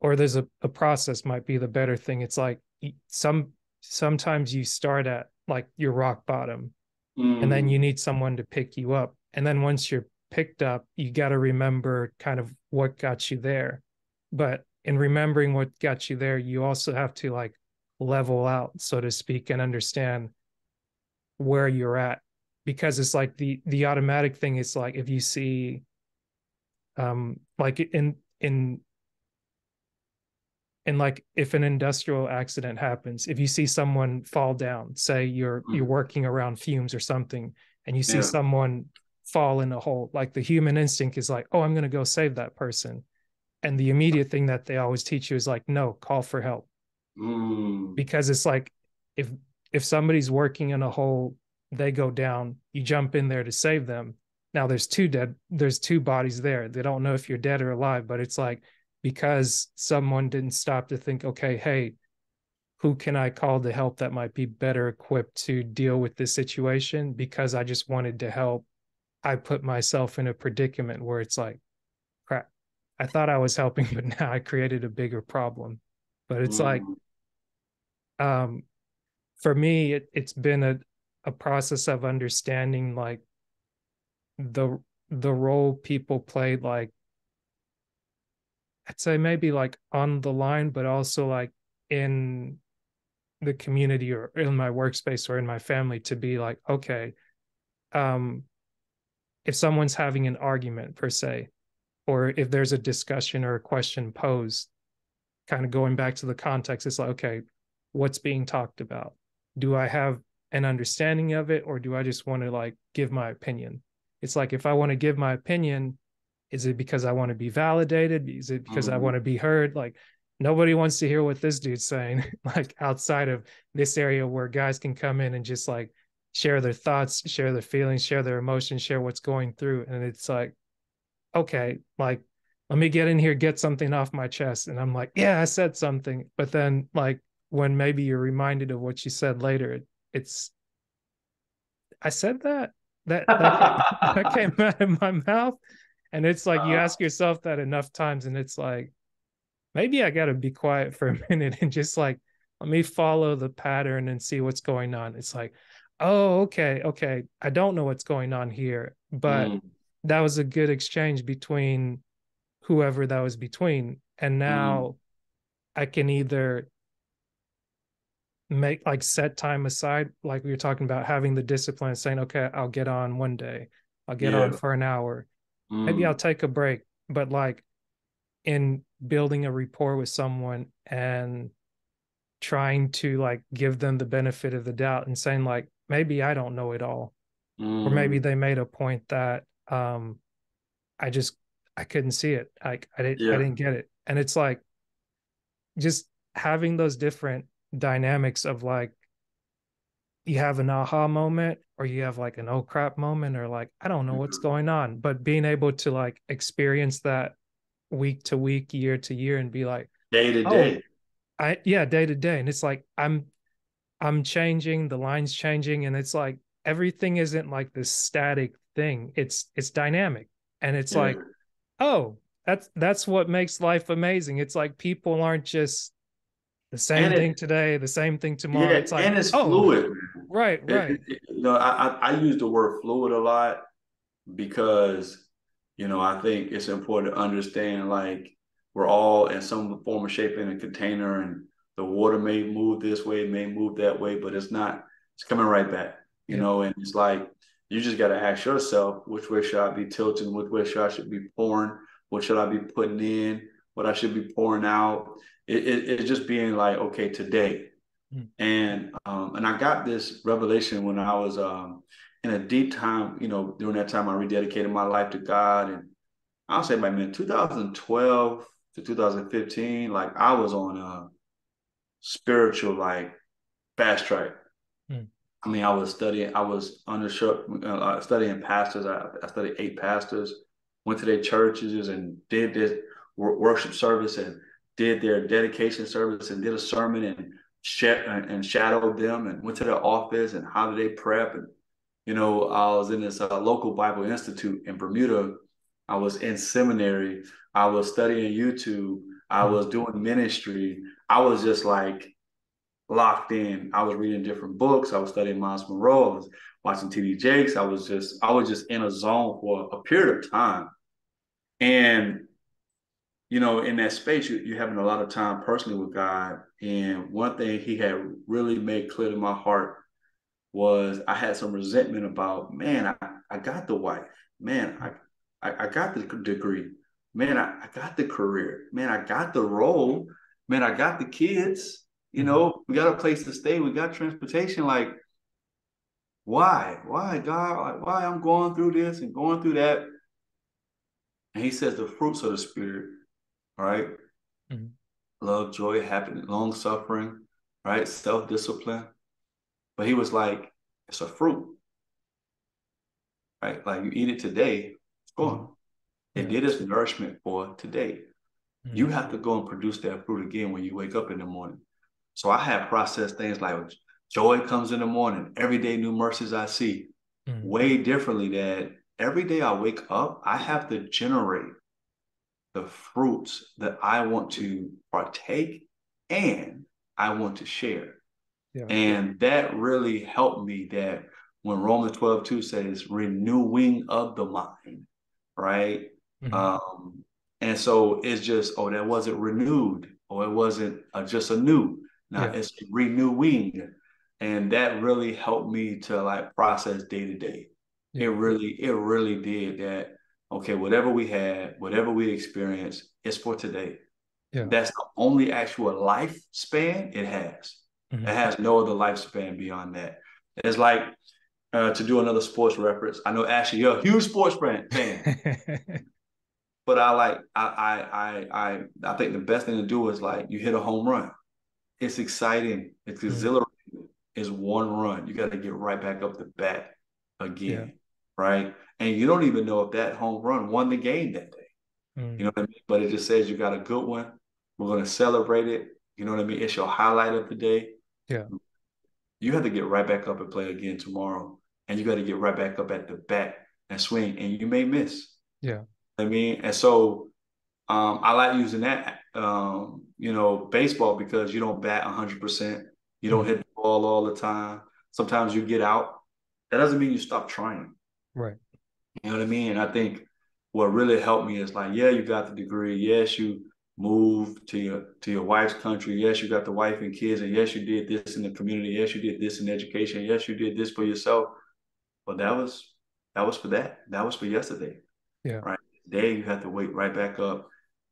or there's a process might be the better thing. It's like sometimes you start at like your rock bottom, and then you Mm, need someone to pick you up, and then once you're picked up, you got to remember kind of what got you there. But in remembering what got you there, you also have to like level out, so to speak, and understand where you're at, because it's like the automatic thing is like if you see like in like if an industrial accident happens, if you see someone fall down, say you're mm, working around fumes or something, and you see yeah. someone fall in a hole, like the human instinct is like, oh, I'm going to go save that person. And the immediate thing that they always teach you is like, no, call for help. Mm, Because it's like if if somebody's working in a hole, they go down, you jump in there to save them. Now there's two bodies there. They don't know if you're dead or alive, but it's like because someone didn't stop to think, okay, hey, who can I call to help that might be better equipped to deal with this situation? Because I just wanted to help, I put myself in a predicament where it's like, crap, I thought I was helping, but now I created a bigger problem. But it's like, mm, um, for me, it's been a process of understanding like the the role people played, like I'd say maybe like on the line, but also like in the community or in my workspace or in my family, to be like, okay, um, if someone's having an argument per se, or if there's a discussion or a question posed, kind of going back to the context, it's like, okay, what's being talked about? Do I have an understanding of it, or do I just want to like give my opinion? It's like if I want to give my opinion, is it because I want to be validated? Is it because I want mm, to be heard? Like nobody wants to hear what this dude's saying, like outside of this area where guys can come in and just like share their thoughts, share their feelings, share their emotions, share what's going through. And it's like, okay, like let me get in here, get something off my chest. And I'm like, yeah, I said something. But then like when maybe you're reminded of what you said later, it's I said that that came, that came out of my mouth. And it's like you ask yourself that enough times, and it's like, maybe I gotta be quiet for a minute and just like let me follow the pattern and see what's going on. It's like, oh, okay, okay. I don't know what's going on here, but mm, that was a good exchange between whoever that was between. And mm, now I can either make like set time aside, like we were talking about having the discipline, saying, okay, I'll get on one day, I'll get on yeah. for an hour, maybe I'll Mm, take a break. But like in building a rapport with someone and trying to like give them the benefit of the doubt and saying like maybe I don't know it all, or maybe mm, they made a point that I just I couldn't see it, like I yeah. didn't get it. And it's like just having those different dynamics of like you have an aha moment, or you have like an oh crap moment, or like I don't know what's Mhm. going on, but being able to like experience that week to week, year to year, and be like, Day to oh, day. I yeah, day to day. And it's like I'm changing, the lines changing, and it's like everything isn't like this static thing. It's dynamic. And it's Yeah. like, oh, that's what makes life amazing. It's like people aren't just the And same thing it, today, the same thing tomorrow. yeah, It's like, and it's oh, fluid, man. right, right. I use the word fluid a lot because, I think it's important to understand like we're all in some form of shape in a container, and the water may move this way, may move that way, but it's not, it's coming right back, Yep. and it's like you just got to ask yourself, which way should I be tilting? Which way should I should be pouring? What should I be putting in? What I should be pouring out? It's just being like, okay, today. Mm. And I got this revelation when I was in a deep time, during that time I rededicated my life to God. And I'll say by man, 2012 to 2015, like I was on a spiritual like fast track. Mm. I mean, I was studying pastors. I studied 8 pastors, went to their churches and did this worship service and did their dedication service and did a sermon and shadowed them and went to their office and how did they prep. And I was in this local Bible Institute in Bermuda. I was in seminary. I was studying YouTube. I Mm. was doing ministry. I was just like locked in. I was reading different books. I was studying Miles Monroe. I was watching TD Jakes. I was just in a zone for a period of time. And in that space, you're having a lot of time personally with God. And one thing He had really made clear to my heart was I had some resentment about, man, I got the wife, man, I got the degree, man, I got the career, man, I got the role, man, I got the kids, Mm. we got a place to stay, we got transportation. Like, why, God, like, why I'm going through this and going through that? And He says the fruits of the Spirit, right? Mm. Love, joy, happiness, long suffering, right? Self discipline. But He was like, it's a fruit, right? Like you eat it today, it's Mm. gone. It Yeah. did its nourishment for today. You Mm. have to go and produce that fruit again when you wake up in the morning. So I have processed things like joy comes in the morning, every day new mercies I see, Mm. way differently that every day I wake up, I have to generate the fruits that I want to partake and I want to share. Yeah. And that really helped me that when Romans 12:2 says renewing of the mind, right? Mm. Um, and so it's just, oh, that wasn't renewed, or it wasn't just a new. Now Yeah. it's renewing. And that really helped me to like process day to day. Yeah. It really did that. Okay, whatever we had, whatever we experienced, it's for today. Yeah. That's the only actual lifespan it has. It Mm. has no other lifespan beyond that. It's like to do another sports reference. I know Ashley, you're a huge sports fan, but I think the best thing to do is like you hit a home run. It's exciting. It's Mm. exhilarating. It's one run. You got to get right back up the bat Yeah. again, right? And you don't even know if that home run won the game that day. You Mm. know what I mean? But it just says you got a good one. We're going to celebrate it. You know what I mean? It's your highlight of the day. Yeah. You have to get right back up and play again tomorrow. And you got to get right back up at the bat and swing. And you may miss. Yeah. I mean, and so I like using that, baseball because you don't bat 100%. You don't Mm. hit the ball all the time. Sometimes you get out. That doesn't mean you stop trying. Right. You know what I mean? And I think what really helped me is like, yeah, you got the degree. Yes, you moved to your wife's country. Yes, you got the wife and kids. And yes, you did this in the community. Yes, you did this in education. Yes, you did this for yourself. But that was for that. That was for yesterday. Yeah. Right. Today you have to wake right back up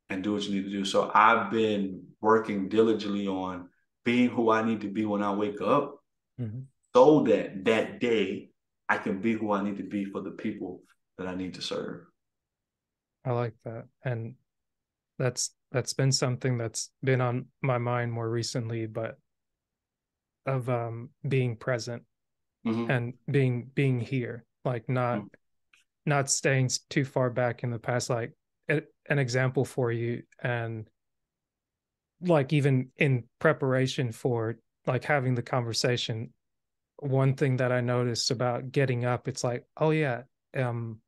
and do what you need to do. So I've been working diligently on being who I need to be when I wake up Mm. so that that day I can be who I need to be for the people that I need to serve. I like that. And that's been something that's been on my mind more recently, but of being present Mm-hmm. and being here, like not staying too far back in the past. Like an example for you, and like even in preparation for like having the conversation, one thing that I noticed about getting up, it's like, oh yeah, um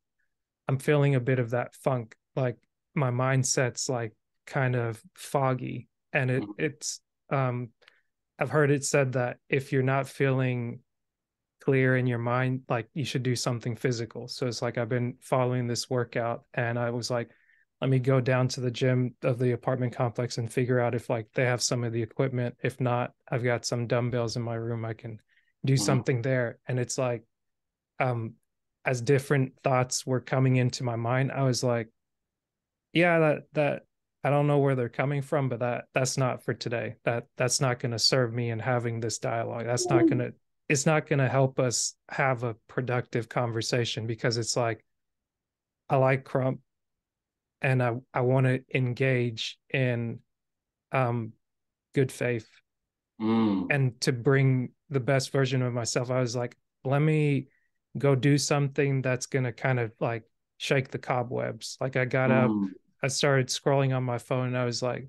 I'm feeling a bit of that funk. Like my mindset's like kind of foggy, and it's um I've heard it said that if you're not feeling clear in your mind, like you should do something physical. So it's like I've been following this workout, and I was like, let me go down to the gym of the apartment complex and figure out if like they have some of the equipment. If not, I've got some dumbbells in my room. I can do Mm-hmm. something there. And it's like, um, as different thoughts were coming into my mind, I was like, yeah, that I don't know where they're coming from, but that's not for today. That's not going to serve me in having this dialogue. That's not going to it's not going to help us have a productive conversation because it's like, I like Crump and I want to engage in um, good faith Mm, and to bring the best version of myself. I was like, let me go do something that's going to kind of like shake the cobwebs. Like I got up, mm, I started scrolling on my phone and I was like,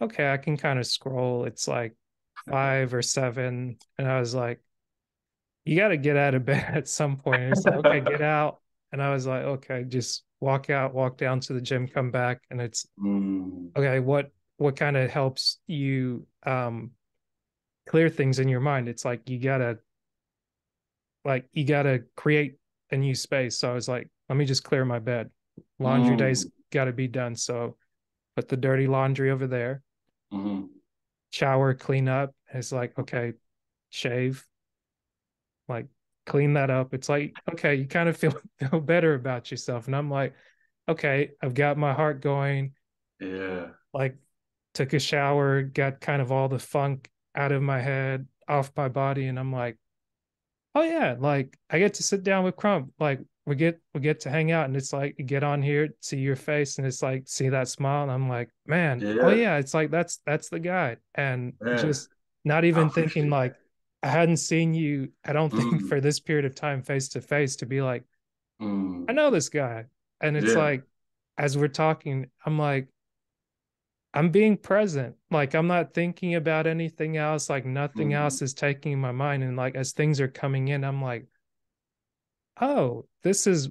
okay, I can kind of scroll. It's like 5 or 7. And I was like, you got to get out of bed at some point. And it's like, okay, get out. And I was like, okay, just walk out, walk down to the gym, come back. And it's mm, okay, what kind of helps you clear things in your mind? It's like you gotta create a new space. So I was like, let me just clear my bed. Laundry day's mm, gotta be done. So put the dirty laundry over there, mm, shower, clean up. It's like, okay, shave, like clean that up. It's like, okay, you kind of feel better about yourself. And I'm like, okay, I've got my heart going, yeah, like took a shower, got kind of all the funk out of my head, off my body, and I'm like, oh yeah, like I get to sit down with Crump. Like we get to hang out, and it's like you get on here, see your face, and it's like see that smile, and I'm like, man, oh yeah, yeah, it's like that's the guy, and yeah. just not I even thinking appreciate like that. I hadn't seen you, I don't think Mm, for this period of time face to face to be like, I mm, know this guy, and it's yeah. like as we're talking, I'm like I'm being present. Like I'm not thinking about anything else. Like nothing Mm, else is taking my mind. And like as things are coming in, I'm like, oh, this is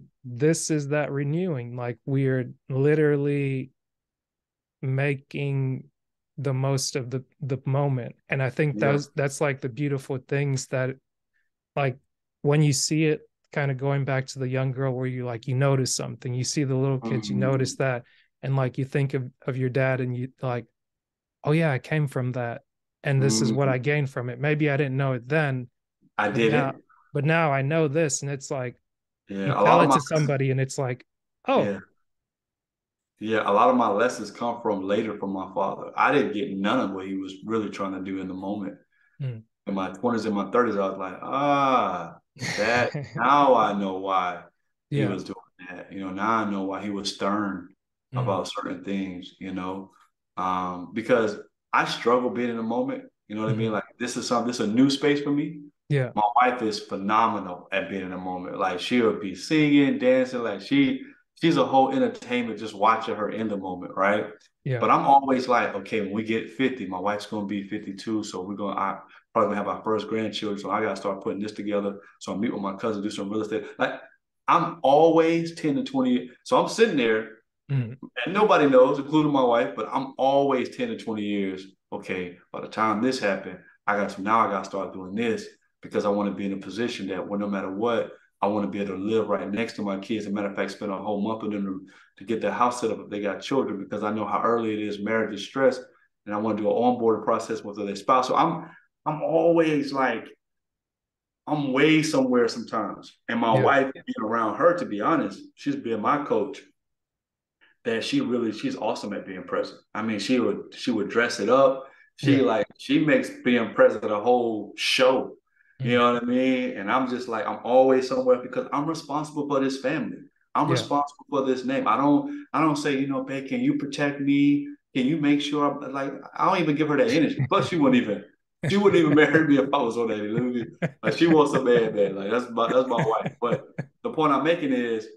that renewing. Like we're literally making the most of the moment. And I think yeah. that's like the beautiful things that like when you see it kind of going back to the young girl where you like you notice something, you see the little kids, you notice Mm, that, and like you think of your dad and you like, oh yeah, I came from that, and this is what I mm. gained from it. Maybe I didn't know it then, I but now didn't. but now I know this, and it's like you Yeah, a tell lot of it my to somebody, and it's like, oh, yeah, yeah, a lot of my lessons come from later from my father. I didn't get none of what he was really trying to do in the moment. mm. In my 20s and my 30s, I was like, that now I know why he Yeah, was doing that. Now I know why he was stern mm. about certain things. Because I struggle being in the moment. You know what I mean? Hmm. Like this is a new space for me. Yeah, My wife is phenomenal at being in the moment. Like she'll be singing, dancing, like she's a whole entertainment just watching her in the moment, right? yeah, But I'm always like, okay, when we get 50, my wife's gonna be 52, so I probably gonna have our first grandchildren. So I gotta start putting this together. So I meet with my cousin, do some real estate. Like I'm always 10 to 20. So I'm sitting there mm. and nobody knows, including my wife, but I'm always 10 to 20 years. Okay, by the time this happened, I gotta start doing this because I want to be in a position that when no matter what, I want to be able to live right next to my kids. As a matter of fact, spend a whole month with them to get their house set up if they got children, because I know how early it is, marriage is stress, and I want to do an onboarding process with their spouse. So I'm always like I'm way somewhere sometimes. And my Yeah, wife being around her, to be honest, she's been my coach that she's awesome at being present. I mean, she would dress it up. yeah, She makes being present a whole show. You mm. know what I mean? And I'm just like I'm always somewhere because I'm responsible for this family. I'm Yeah, responsible for this name. I don't say, babe, can you protect me? Can you make sure I'm like I don't even give her that energy. Plus she wouldn't even marry me if I was on that. Literally. Like she wants a man, man. Like that's my wife. But the point I'm making is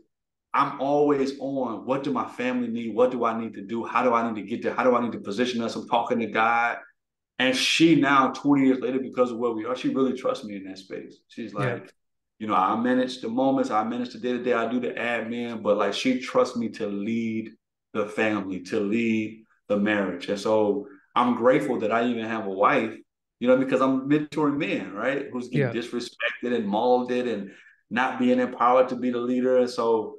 I'm always on what do my family need? What do I need to do? How do I need to get there? How do I need to position us? I'm talking to God. And she now, 20 years later, because of where we are, she really trusts me in that space. She's yeah, like, I manage the moments, I manage the day to day, I do the admin, but like she trusts me to lead the family, to lead the marriage. And so I'm grateful that I even have a wife, because I'm mentoring men, right? Who's getting yeah, disrespected and molded and not being empowered to be the leader. And so,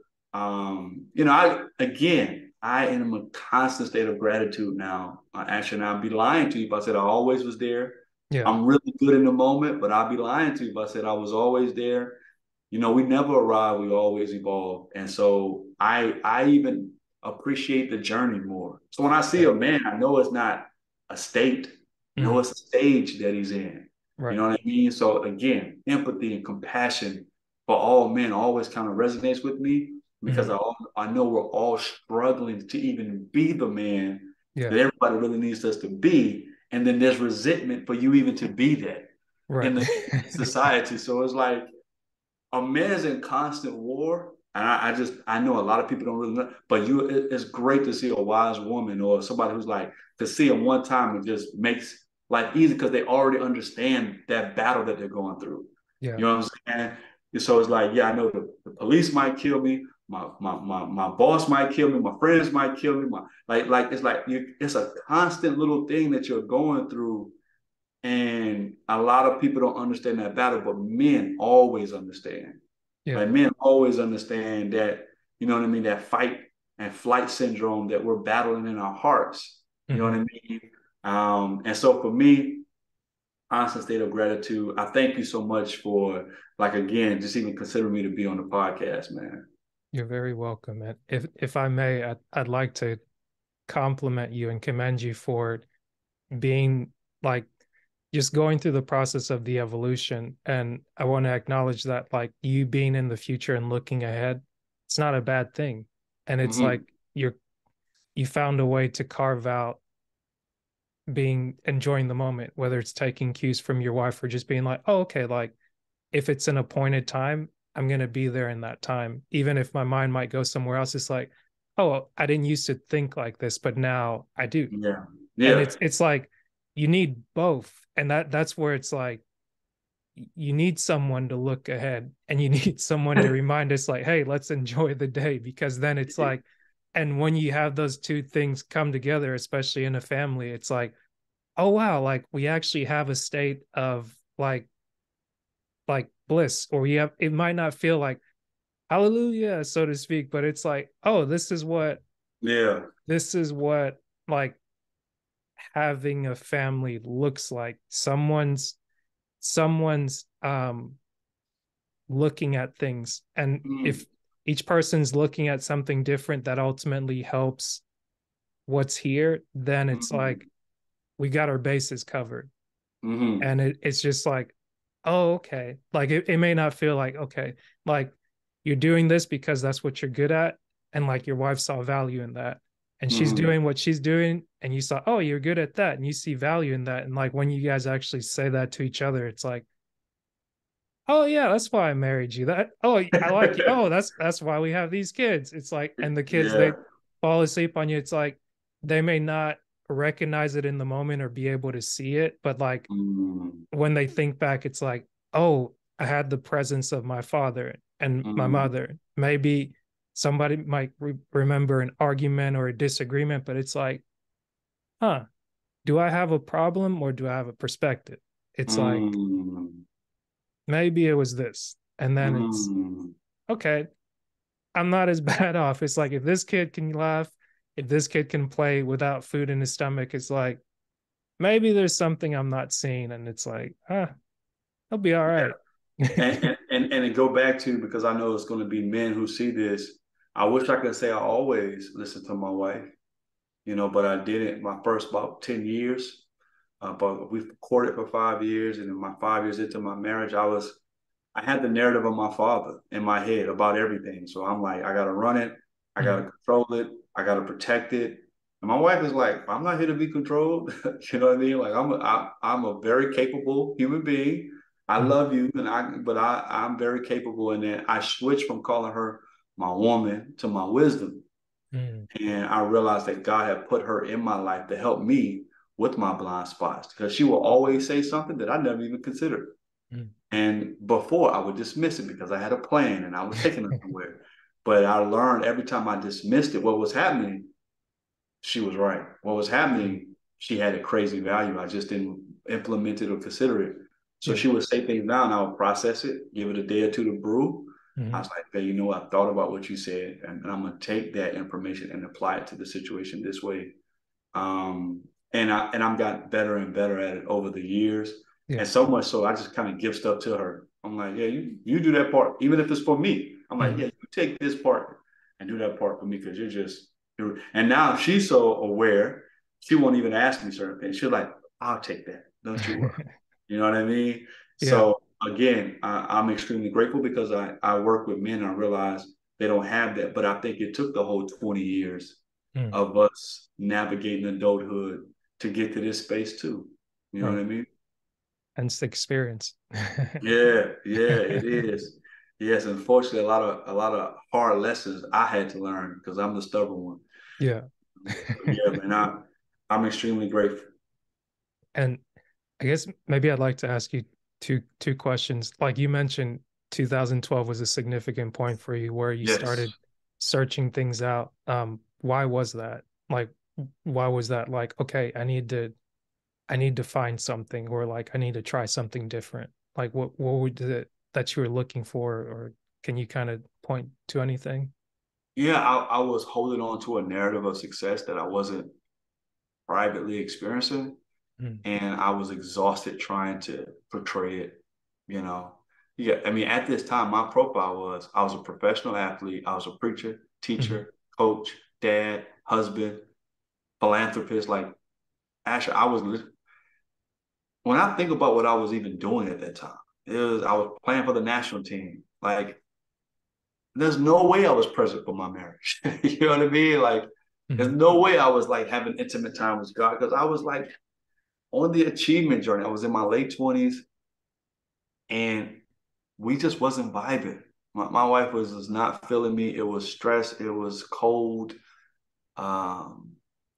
I am in a constant state of gratitude now. Actually, I'd be lying to you if I said I always was there. yeah, I'm really good in the moment, but I'd be lying to you if I said I was always there. We never arrive, we always evolve. And so I even appreciate the journey more. So when I see yeah. a man, I know it's not a state, I know Mm. it's a stage that he's in. You Right. know what I mean? So again, empathy and compassion for all men always kind of resonates with me because Hmm. I know we're all struggling to even be the man Yeah. that everybody really needs us to be. And then there's resentment for you even to be that Right. in the society. So it's like a man is in constant war. And I know a lot of people don't really know, but it's great to see a wise woman or somebody who's like, to see them one time, it just makes life easy because they already understand that battle that they're going through. Yeah. You know what I'm saying? And so it's like, yeah, I know the police might kill me, my boss might kill me, my friends might kill me, it's like it's a constant little thing that you're going through, and a lot of people don't understand that battle, but men always understand. Yeah. Like men always understand that, you know what I mean, that fight and flight syndrome that we're battling in our hearts. You know what Hmm. I mean? And so for me, constant state of gratitude. I thank you so much for, like, again, just even considering me to be on the podcast, man. You're very welcome. And if I may, I'd like to compliment you and commend you for being like just going through the process of the evolution. And I want to acknowledge that like you being in the future and looking ahead, it's not a bad thing. And it's Mm-hmm. like you found a way to carve out being enjoying the moment, whether it's taking cues from your wife or just being like, oh, okay, like if it's an appointed time, I'm gonna be there in that time. Even if my mind might go somewhere else, it's like, oh, I didn't used to think like this, but now I do. Yeah. And Yeah. it's like you need both. And that's where it's like you need someone to look ahead and you need someone to remind us like, hey, let's enjoy the day, because then it's like, and when you have those two things come together, especially in a family, it's like, oh wow, like we actually have a state of like bliss, or we have, it might not feel like hallelujah, so to speak, but it's like, oh, Yeah. this is what like having a family looks like. Someone's looking at things, and if Mm-hmm. each person's looking at something different that ultimately helps what's here, then it's like we got our bases covered. Mm-hmm. And it's just like, oh, okay, like it may not feel like, okay, like you're doing this because that's what you're good at, and like your wife saw value in that, and she's Mm-hmm. doing what she's doing, and you saw, oh, you're good at that, and you see value in that, and like when you guys actually say that to each other, it's like, oh yeah, that's why I married you. That, oh, I like you. Oh, that's why we have these kids. It's like, and the kids, Yeah. they fall asleep on you. It's like they may not recognize it in the moment or be able to see it, but like Mm-hmm. when they think back, it's like, oh, I had the presence of my father and my Mm-hmm. mother. Maybe somebody might remember an argument or a disagreement, but it's like, huh, do I have a problem or do I have a perspective? It's like, Mm-hmm. maybe it was this. And then it's, Mm-hmm. okay, I'm not as bad off. It's like, if this kid can laugh, if this kid can play without food in his stomach, it's like, maybe there's something I'm not seeing. And it's like, ah, he'll be all right. And to go back to, because I know it's going to be men who see this, I wish I could say I always listen to my wife, but I didn't. My first about 10 years, but we courted for 5 years, and in my 5 years into my marriage, I had the narrative of my father in my head about everything. So I'm like, I gotta run it, I gotta Mm, control it, I gotta protect it. And my wife is like, I'm not here to be controlled. You know what I mean? Like I'm a very capable human being. I mm, love you, but I'm very capable. And then I switched from calling her my woman to my wisdom. mm, And I realized that God had put her in my life to help me with my blind spots, because she will always say something that I never even considered. mm. And before I would dismiss it because I had a plan and I was taking her somewhere. But I learned every time I dismissed it, what was happening, she was right. What was Mm. happening, she had a crazy value. I just didn't implement it or consider it. So Yeah. she would say things down, I would process it, give it a day or two to brew. I Mm, was like, hey, I thought about what you said, and I'm gonna take that information and apply it to the situation this way. Um, and I'm got better and better at it over the years, yeah. and so much so I just kind of give stuff to her. I'm like, yeah, you do that part, even if it's for me. I'm like, Mm, yeah, you take this part and do that part for me, because you're. And now she's so aware, she won't even ask me certain things. She's like, I'll take that. Don't you worry. You know what I mean? Yeah. So again, I'm extremely grateful because I work with men and I realize they don't have that. But I think it took the whole 20 years Mm, of us navigating adulthood to get to this space too. You know what right. I mean? Hence the experience. Yeah, yeah, it is. Yes, unfortunately, a lot of hard lessons I had to learn because I'm the stubborn one. Yeah. So yeah, man, I'm extremely grateful. And I guess maybe I'd like to ask you two questions. Like you mentioned, 2012 was a significant point for you where you Yes. started searching things out. Why was that? Like, why was that? Like, okay, I need to find something, or like I need to try something different. Like, what would it that you were looking for, or can you kind of point to anything? Yeah, I was holding on to a narrative of success that I wasn't privately experiencing, Mm, and I was exhausted trying to portray it, you know. Yeah, I mean, at this time, my profile was I was a professional athlete, I was a preacher, mhm, teacher, coach, dad, husband, philanthropist. Like, Asher, when I think about what I was even doing at that time, I was playing for the national team. Like, there's no way I was present for my marriage. You know what I mean? Like, there's mhm, no way I was like having intimate time with God because I was like on the achievement journey. I was in my late 20s and we just wasn't vibing. My wife was not feeling me. It was stress. It was cold. Um,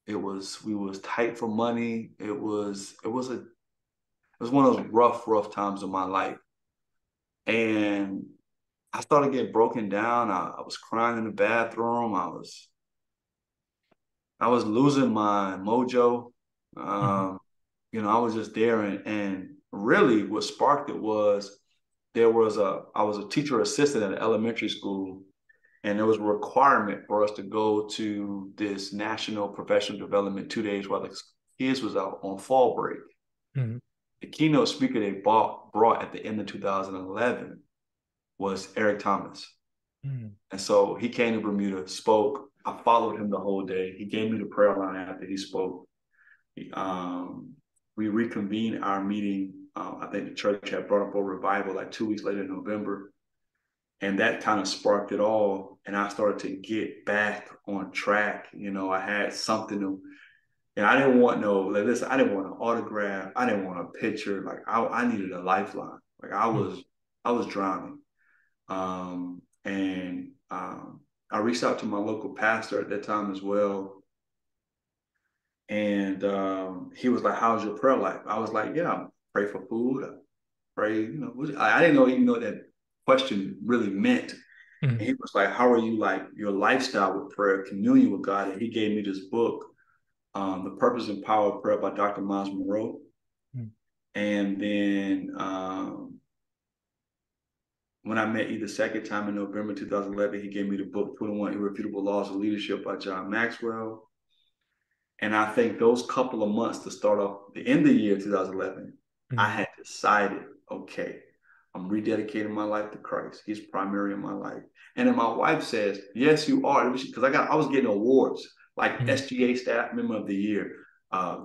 we was tight for money. It was one of those rough times of my life. And I started getting broken down. I was crying in the bathroom. I was losing my mojo. mhm, Um, I was just there, and really, what sparked it was I was a teacher assistant at an elementary school, and there was a requirement for us to go to this national professional development 2 days while the kids was out on fall break. mhm, The keynote speaker they brought at the end of 2011 was Eric Thomas. mhm, And so he came to Bermuda, spoke. I followed him the whole day. He gave me the prayer line after he spoke. Um, we reconvened our meeting. I think the church had brought up a revival like 2 weeks later in November. And that kind of sparked it all. And I started to get back on track. I had something to, and I didn't want no, like, listen, I didn't want an autograph. I didn't want a picture. Like I needed a lifeline. Like mhm, I was drowning. And I reached out to my local pastor at that time as well. And he was like, "How's your prayer life?" I was like, "Yeah, I pray for food. I pray, I didn't even know what that question really meant." And mhm, he was like, "How are you like your lifestyle with prayer, communion with God?" And he gave me this book, The Purpose and Power of Prayer by Dr. Miles Monroe. mhm, And then when I met you the second time in November 2011, he gave me the book 21 Irrefutable Laws of Leadership by John Maxwell. And I think those couple of months to start off the end of the year 2011, I mhm, had decided, okay, I'm rededicating my life to Christ. He's primary in my life. And then my wife says, yes, you are. Because I was getting awards like mhm, SGA Staff Member of the Year,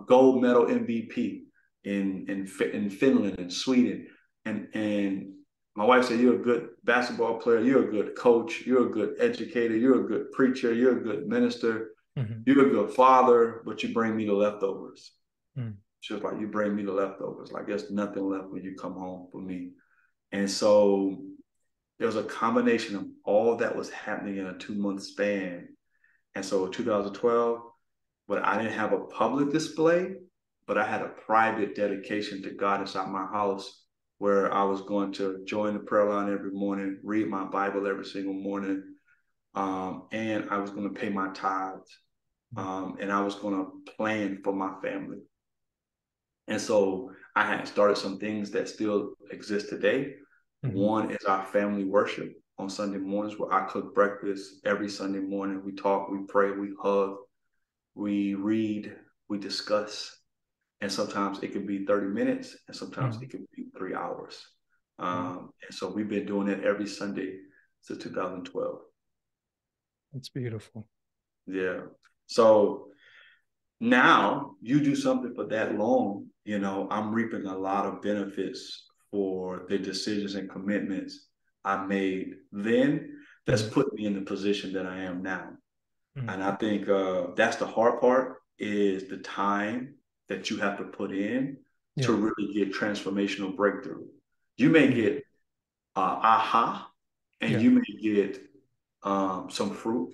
Gold Medal MVP in Finland and Sweden. And my wife said, you're a good basketball player. You're a good coach. You're a good educator. You're a good preacher. You're a good minister. mhm, You're a good father, but you bring me the leftovers. mhm, She was like, you bring me the leftovers. Like there's nothing left when you come home for me. And so there was a combination of all that was happening in a 2 month span. And so in 2012, but I didn't have a public display, but I had a private dedication to God inside my house where I was going to join the prayer line every morning, read my Bible every single morning, and I was going to pay my tithes, and I was going to plan for my family. And so I had started some things that still exist today. mhm, One is our family worship on Sunday mornings where I cook breakfast every Sunday morning. We talk, we pray, we hug, we read, we discuss. And sometimes it could be 30 minutes and sometimes mhm. it could be 3 hours. Wow, And so we've been doing it every Sunday since 2012. that's beautiful. Yeah. So now you do something for that long, you know, I'm reaping a lot of benefits for the decisions and commitments I made then that's Mm, put me in the position that I am now. mm, And I think that's the hard part is the time that you have to put in to yeah. really get transformational breakthrough. You may Mm, get aha, and yeah. you may get some fruit,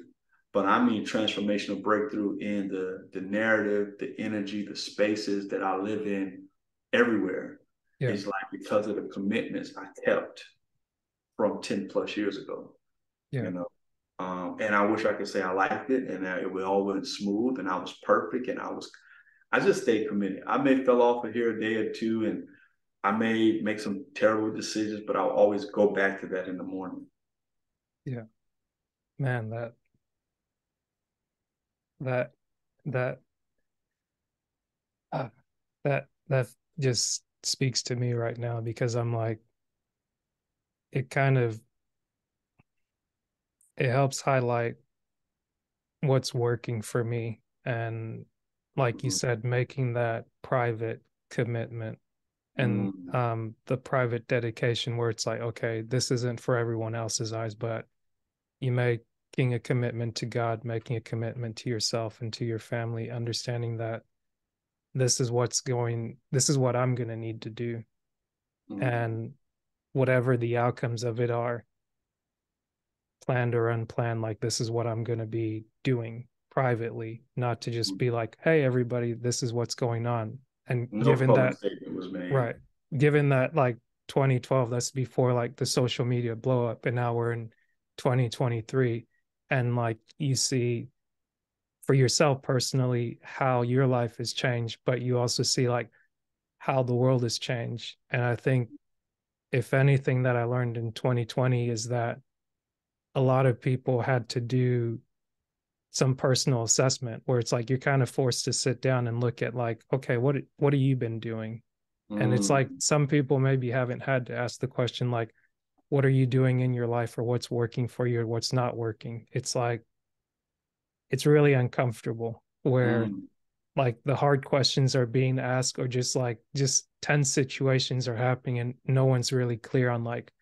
but I mean transformational breakthrough in the narrative, the energy, the spaces that I live in everywhere. Yeah. It's like because of the commitments I kept from 10 plus years ago, Yeah. you know. And I wish I could say I liked it and that it all went smooth and I was perfect and I just stayed committed. I may fell off of here a day or two and I may make some terrible decisions, but I'll always go back to that in the morning. Yeah. Man, that that uh, that just speaks to me right now because I'm like, it kind of it helps highlight what's working for me. And like you Mm-hmm. said, making that private commitment and Mm-hmm. the private dedication where it's like, okay, this isn't for everyone else's eyes, but you making a commitment to God, making a commitment to yourself and to your family, understanding that this is what I'm going to need to do. Mm-hmm. And whatever the outcomes of it are, planned or unplanned, like this is what I'm going to be doing privately, not to just be like, hey, everybody, this is what's going on. And No given public that, statement was made. right, given that like 2012, that's before like the social media blow up, and now we're in 2023. And like you see for yourself personally how your life has changed, but you also see like how the world has changed. And I think if anything that I learned in 2020 is that a lot of people had to do some personal assessment where it's like you're kind of forced to sit down and look at like, okay, what have you been doing? And it's like Mm-hmm. some people maybe haven't had to ask the question like, what are you doing in your life, or what's working for you or what's not working? It's like it's really uncomfortable where Mm-hmm. like the hard questions are being asked, or just like just tense situations are happening and no one's really clear on like,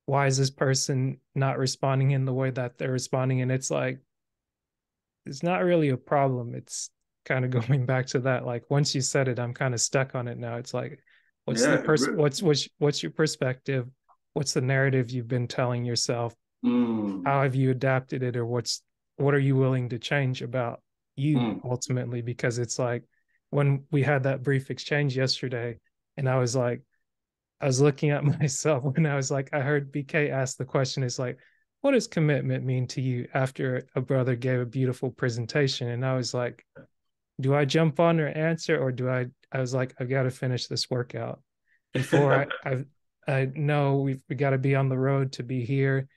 why is this person not responding in the way that they're responding? And it's like it's not really a problem. It's kind of going back to that. Like once you said it, I'm kind of stuck on it now. It's like, Yeah, what's your perspective? What's the narrative you've been telling yourself? mm, How have you adapted it, or what are you willing to change about you mm. ultimately? Because it's like when we had that brief exchange yesterday, and I was looking at myself when I was like, I heard BK ask the question, it's like, what does commitment mean to you after a brother gave a beautiful presentation? And I was like, do I jump on or answer, or I was like, I've got to finish this workout before I know we got to be on the road to be here.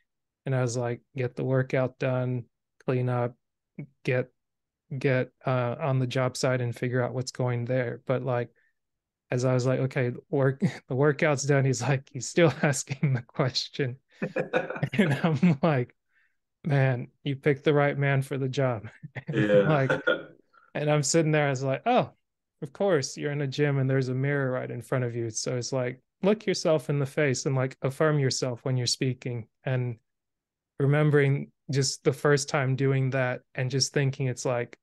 And I was like, get the workout done, clean up, get, on the job site and figure out what's going there. But like, as I was like, okay, the workout's done. He's still asking the question. And I'm like, man, you picked the right man for the job. And Yeah. like, and I'm sitting there, I was like, oh, of course, you're in a gym and there's a mirror right in front of you. So it's like, look yourself in the face and like affirm yourself when you're speaking. And remembering just the first time doing that and just thinking it's like,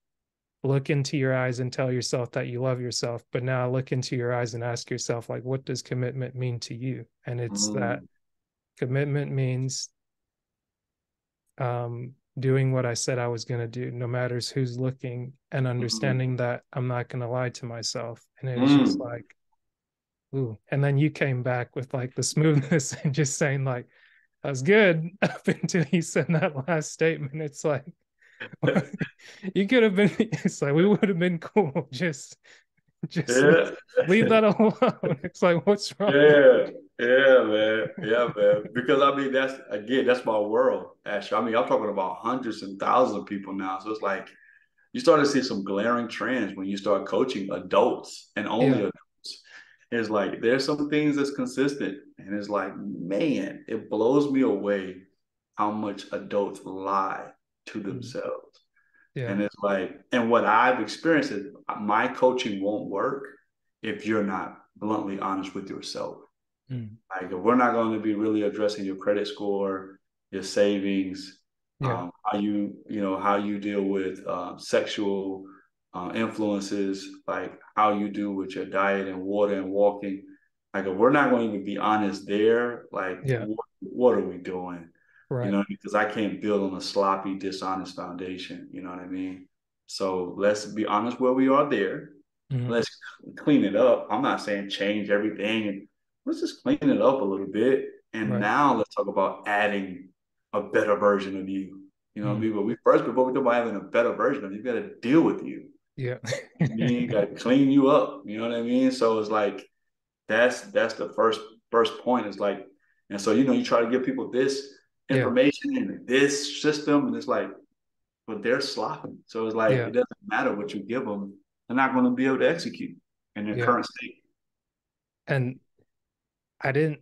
look into your eyes and tell yourself that you love yourself, but now look into your eyes and ask yourself like, what does commitment mean to you? And it's that Mm, commitment means doing what I said I was going to do, no matters who's looking, and mm, understanding that I'm not going to lie to myself. And it was just mm. like, ooh. And then you came back with like the smoothness and just saying like, I was good up until you said that last statement. It's like, you could have been, it's like, we would have been cool. Just Yeah. leave that alone. It's like, what's wrong? Yeah. Yeah, man. Yeah, man. Because I mean, that's again, that's my world, actually. I mean, I'm talking about hundreds and thousands of people now. So it's like you start to see some glaring trends when you start coaching adults and only Yeah. adults. It's like there's some things that's consistent, and it's like, man, it blows me away how much adults lie to Mm, themselves. Yeah. And it's like, and what I've experienced is my coaching won't work if you're not bluntly honest with yourself. Mm. Like if we're not going to be really addressing your credit score, your savings, Yeah. how how you deal with sexual influences, like how you do with your diet and water and walking. Like if we're not going to be honest there, like Yeah. what are we doing? Right. Because I can't build on a sloppy, dishonest foundation. You know what I mean? So let's be honest where we are there. Mm-hmm. Let's clean it up. I'm not saying change everything, and let's just clean it up a little bit. And Right. now let's talk about adding a better version of you. You know what I Mm. mean? But before we talk about having a better version of you, got to deal with you. Yeah. I mean, got to clean you up. You know what I mean? So it's like that's the first point. Is like, and so you try to give people this Yeah. information and this system, and it's like, but they're sloppy. So it's like Yeah. it doesn't matter what you give them; they're not going to be able to execute in their Yeah. current state. And I didn't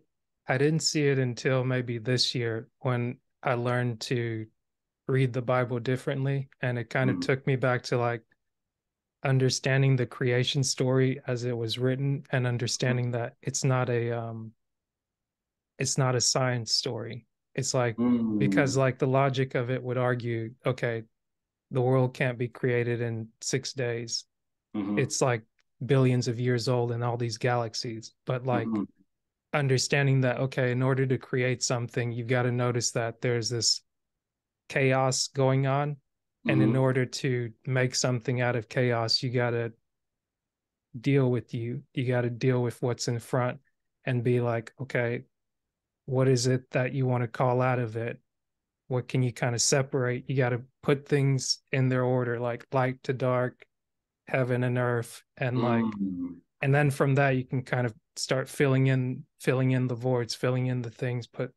I didn't see it until maybe this year when I learned to read the Bible differently. And it kind of Mm, took me back to like understanding the creation story as it was written and mm, understanding that it's not a science story. It's like because mm, like the logic of it would argue, okay, the world can't be created in 6 days. mm, It's like billions of years old in all these galaxies. But like mm, understanding that, okay, in order to create something, you've got to notice that there's this chaos going on. And in mm, order to make something out of chaos, you got to deal with what's in front and be like, okay, what is it that you want to call out of it? What can you kind of separate? You got to put things in their order, like light to dark, heaven and earth, mm. and then from that you can kind of start filling in the voids, filling in the things, put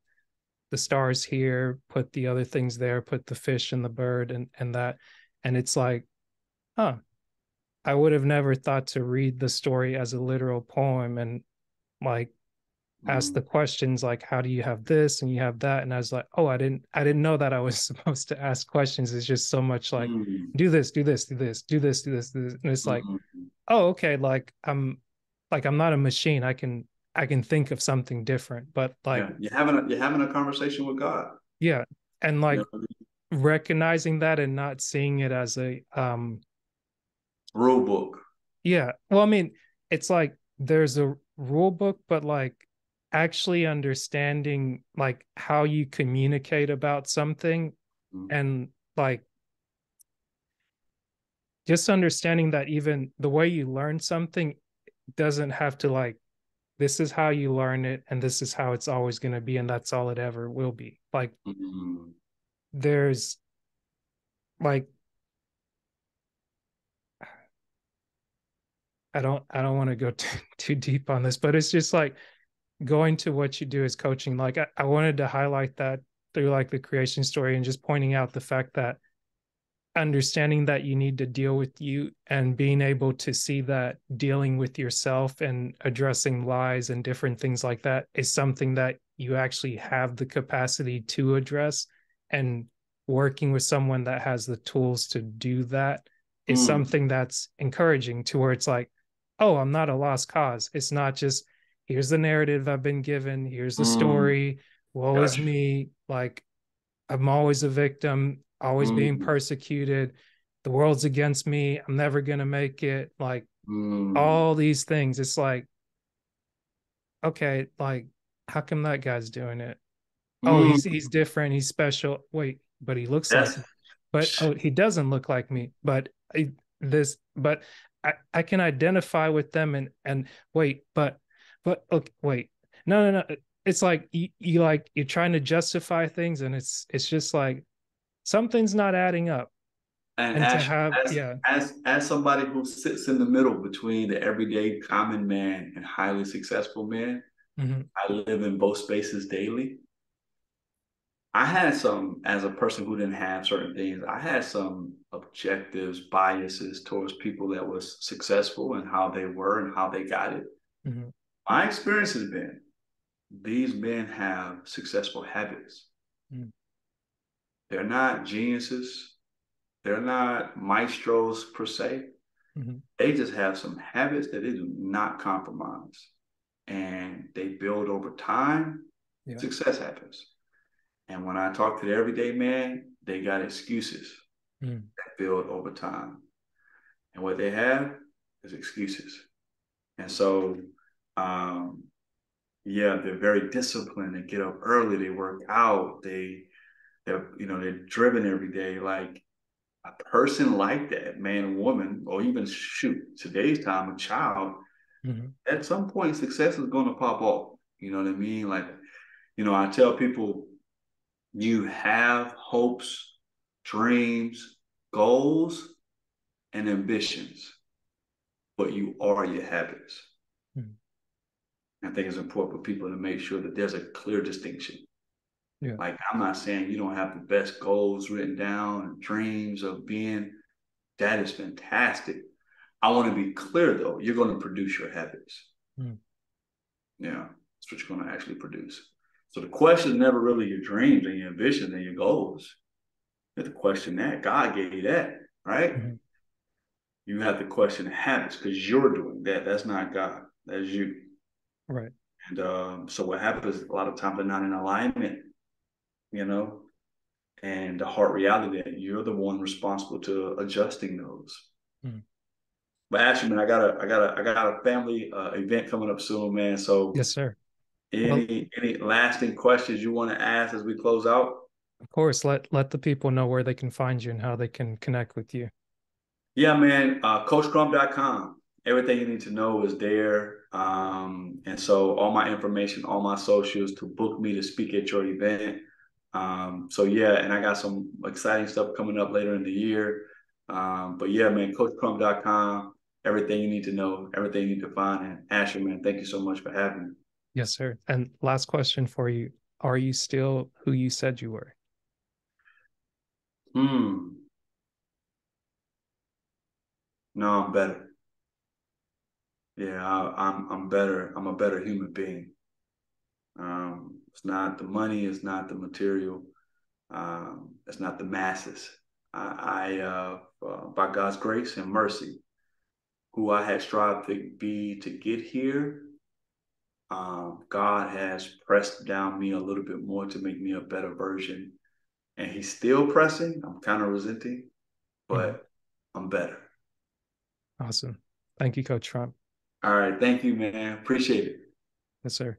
the stars here, put the other things there, put the fish and the bird and that. And it's like, huh, I would have never thought to read the story as a literal poem and like ask the Mm, questions like how do you have this and you have that. And I was like, oh, I didn't know that I was supposed to ask questions. It's just so much like mm, do this, do this, do this, do this, do this, do this. And it's like, mm. oh, okay, like I'm not a machine. I can think of something different. But like, Yeah, you're having a conversation with God. yeah. And You like know, recognizing that and not seeing it as a rule book. yeah. Well, I mean, it's like there's a rule book, but like actually understanding like how you communicate about something Mm, and like just understanding that even the way you learn something doesn't have to like this is how you learn it and this is how it's always going to be and that's all it ever will be. Like mm, there's like I don't want to go too deep on this, but it's just like going to what you do as coaching. Like I wanted to highlight that through like the creation story and just pointing out the fact that understanding that you need to deal with you and being able to see that dealing with yourself and addressing lies and different things like that is something that you actually have the capacity to address, and working with someone that has the tools to do that is mm. something that's encouraging to where it's like, oh, I'm not a lost cause. It's not just here's the narrative I've been given, here's the Mm, story, woe is got you. me, like I'm always a victim, always being Mm, persecuted. The world's against me. I'm never going to make it. Like mm, all these things. It's like, okay, like how come that guy's doing it? Oh, mm. he's different. He's special. Wait, but he looks like That's me. But oh, he doesn't look like me. But but I can identify with them and wait, but okay, wait. No, no, no. It's like you like you're trying to justify things and it's just like something's not adding up. and And to as have, as yeah. as somebody who sits in the middle between the everyday common man and highly successful man, Mhm, I live in both spaces daily. I had some, as a person who didn't have certain things, I had some objectives, biases towards people that was successful and how they were and how they got it. mhm, My experience has been these men have successful habits. mhm, They're not geniuses. They're not maestros per se. Mm-hmm. They just have some habits that they do not compromise. And they build over time, Yeah. success happens. And when I talk to the everyday man, they got excuses Mm. that build over time. And what they have is excuses. And so, um, yeah, they're very disciplined. They get up early. They work out. They're driven every day. Like a person like that, man or woman, or even shoot, today's time, a child, Mm-hmm. at some point, success is going to pop off. You know what I mean? Like, I tell people you have hopes, dreams, goals, and ambitions, but you are your habits. Mm. I think it's important for people to make sure that there's a clear distinction. Yeah. Like, I'm not saying you don't have the best goals written down and dreams of being, that is fantastic. I want to be clear though, you're going to produce your habits. Mm. Yeah, that's what you're going to actually produce. So the question is never really your dreams and your ambitions and your goals. You have to question that. God gave you that, right? Mm-hmm. You have to question the habits because you're doing that. That's not God. That's you. Right. And so what happens a lot of times they're not in alignment, you know, and the hard reality that you're the one responsible to adjusting those. Mm. But actually, man, I got a family event coming up soon, man. So Yes, sir. Well, any lasting questions you want to ask as we close out? of course, let the people know where they can find you and how they can connect with you. Yeah, man. CoachCrump.com. Everything you need to know is there. And so all my information, all my socials to book me to speak at your event. So yeah, and I got some exciting stuff coming up later in the year. But yeah, man, CoachCrump.com. Everything you need to know, everything you need to find. And Asher, man, thank you so much for having me. Yes, sir. And last question for you. Are you still who you said you were? Hmm. No, I'm better. Yeah, I'm better. I'm a better human being. It's not the money. It's not the material. It's not the masses. By God's grace and mercy, who I had strived to be to get here, God has pressed down me a little bit more to make me a better version. And He's still pressing. I'm kind of resenting, Mhm. but I'm better. Awesome. Thank you, Coach Trump. All right. Thank you, man. Appreciate it. Yes, sir.